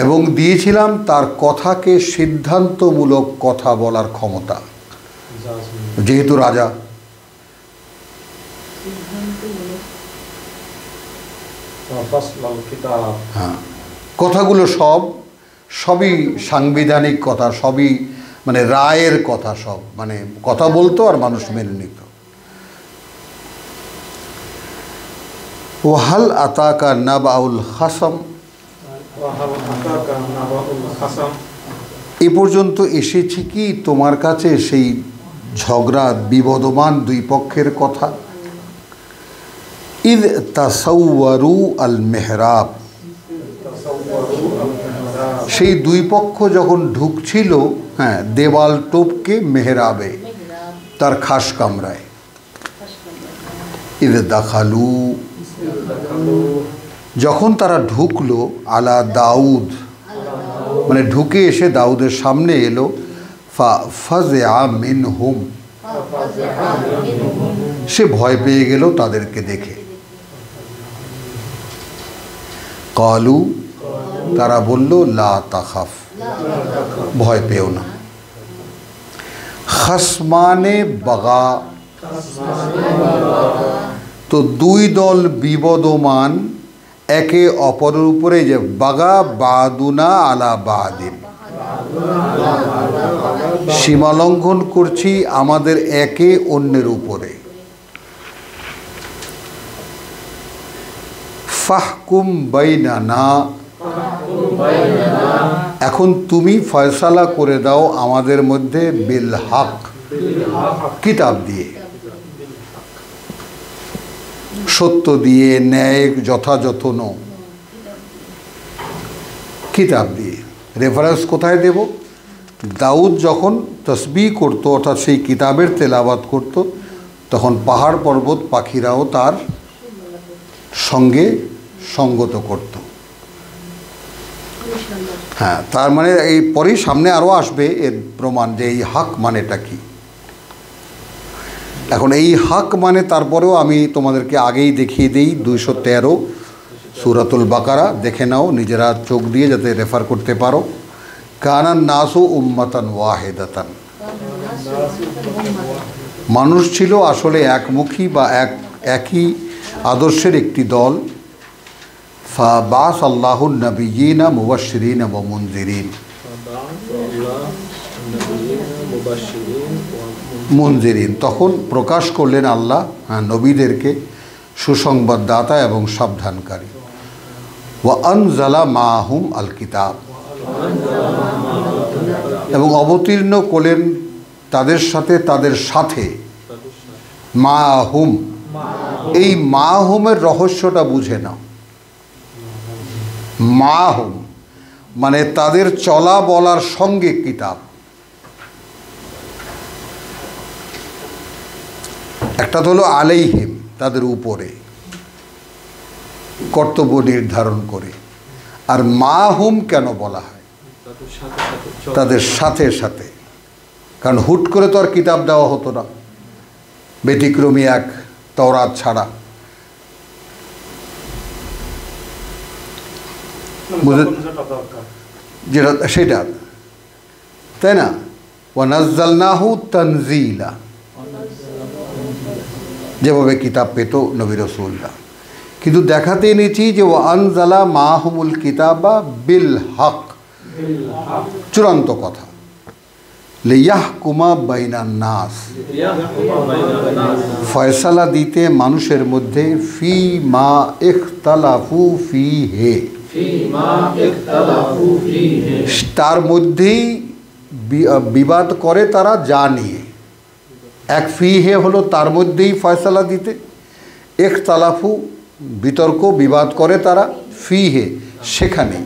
এবং দিয়েছিলাম তার কথাকে সিদ্ধান্তমূলক কথা বলার ক্ষমতা, যেহেতু রাজা। হ্যাঁ, কথাগুলো সবই সাংবিধানিক কথা, সবই মানে রায়ের কথা, সব মানে কথা বলতো আর মানুষ মেনে নিত। ওয়াহাল আতাকা নাবাউল খাসম, এ পর্যন্ত এসেছে কি তোমার কাছে সেই ঝগড়া, বিবদমান দুই পক্ষের কথা? ইদ তাসাওয়ারু আল মেহরাব, সেই দুই পক্ষ যখন ঢুকছিল, হ্যাঁ, দেওয়াল টোপকে মেহরাবে, তার খাস কামরায়। ইদ দাখালু, যখন তারা ঢুকলো, আলা দাউদ, মানে ঢুকে এসে দাউদের সামনে এলো। ফাযআ মিনহুম, সে ভয় পেয়ে গেল তাদেরকে দেখে। ক্বালু, তারা বলল, লা তাখাফ, ভয় পেও না। খাসমানে বাগা, তো দুই দল বিবদমান, একে অপরের উপরে, যে বাগা বাদুনা আলা বাদিন, সীমা লঙ্ঘন করছি আমাদের একে অন্যের উপরে। ফাহকুম বাইনানা, এখন তুমি ফয়সালা করে দাও আমাদের মধ্যে বিল হক, কিতাব দিয়ে, সত্য দিয়ে, ন্যায় যথাযথ কিতাব দিয়ে। রেফারেন্স কোথায় দেব? দাউদ যখন তসবিহ করত, অর্থাৎ সেই কিতাবের তেলাওয়াত করত, তখন পাহাড় পর্বত পাখিরাও তার সঙ্গে সঙ্গত করত। হ্যাঁ, তার মানে এই পরেই সামনে আরও আসবে এর প্রমাণ যে এই হক মানেটা কি। এখন এই হক মানে তারপরেও আমি তোমাদেরকে আগেই দেখিয়ে দিই, 213 সূরাতুল বাকারা দেখে নাও নিজেরা চোখ দিয়ে, যাতে রেফার করতে পারো। কানান নাসু উম্মাতান ওয়াহিদাতান, মানুষ ছিল আসলে একমুখী বা একই আদর্শের একটি দল। ফাবাস আল্লাহুন নবিয়িনা মুবাশশিরিনা ওয়া মুনজিরিন, তখন প্রকাশ করলেন আল্লাহ নবীদেরকে সুসংবাদদাতা এবং সাবধানকারী। ওয়া আনজালা মাহুম আল কিতাব, এবং অবতীর্ণ করলেন তাদের সাথে মাহুম। এই মাহুমের রহস্যটা বুঝে নাও। মাহুম মানে তাদের চলা বলার সঙ্গে কিতাব। একটা হলো আলাইহিম, তাদের উপরে কর্তব্য নির্ধারণ করে। আর মাহুম কেন বলা হয়? তাদের সাথে সাথে, কারণ হুট করে তো আর কিতাব দেওয়া হতো না, ব্যতিক্রমী এক তাওরাত ছাড়া। যেটা সেটা, তাই না? ওয়ানাজ্জালনাহু তানজিলা, যেভাবে কিতাব পেত নবী রাসূলরা। কিন্তু দেখাতে এনেছি যে ওয়া আনজালা মাহুমুল কিতাবা বিল হক, চূড়ান্ত কথা। লিয়াহকুমা বাইনান নাস, ফয়সালা দিতে মানুষের মধ্যে, ফি মা ইখতালাফু ফিহি, তার মধ্যেই বিবাদ করে তারা যা নিয়ে। এক ফিহে হলো তার মধ্যেই ফয়সালা দিতে, ইখতালাফু বিতর্ক বিবাদ করে তারা, ফিহে সেখানে।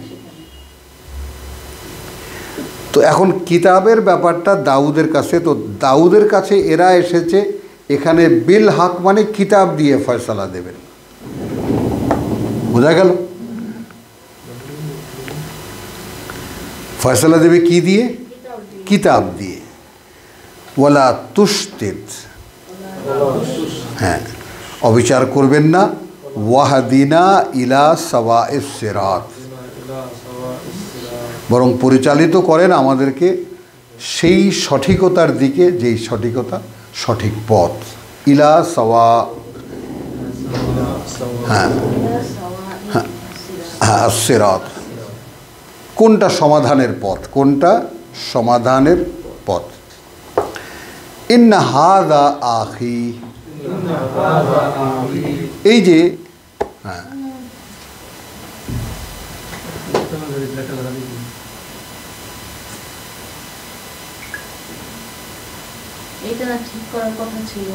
তো এখন কিতাবের ব্যাপারটা দাউদের কাছে, তো দাউদের কাছে এরা এসেছে এখানে বিল হক মানে কিতাব দিয়ে ফয়সালা দেবেন। বোঝা গেল? ফয়সালা দেবে কি দিয়ে? কিতাব দিয়ে। ওয়ালা তুশতিত, হ্যাঁ, অবিচার করবেন না। ওয়াহদিনা ইলা সাওয়াইস সিরাত, বরং পরিচালিত করেন আমাদেরকে সেই সঠিকতার দিকে, যেই সঠিকতা সঠিক পথ। ইলা সাওয়া, হ্যাঁ হ্যাঁ, সিরাত, কোনটা সমাধানের পথ, কোনটা সমাধানের পথ। ইন্না হাযা আখি, এই যে, হ্যাঁ, এটা ঠিক করার কথা ছিল।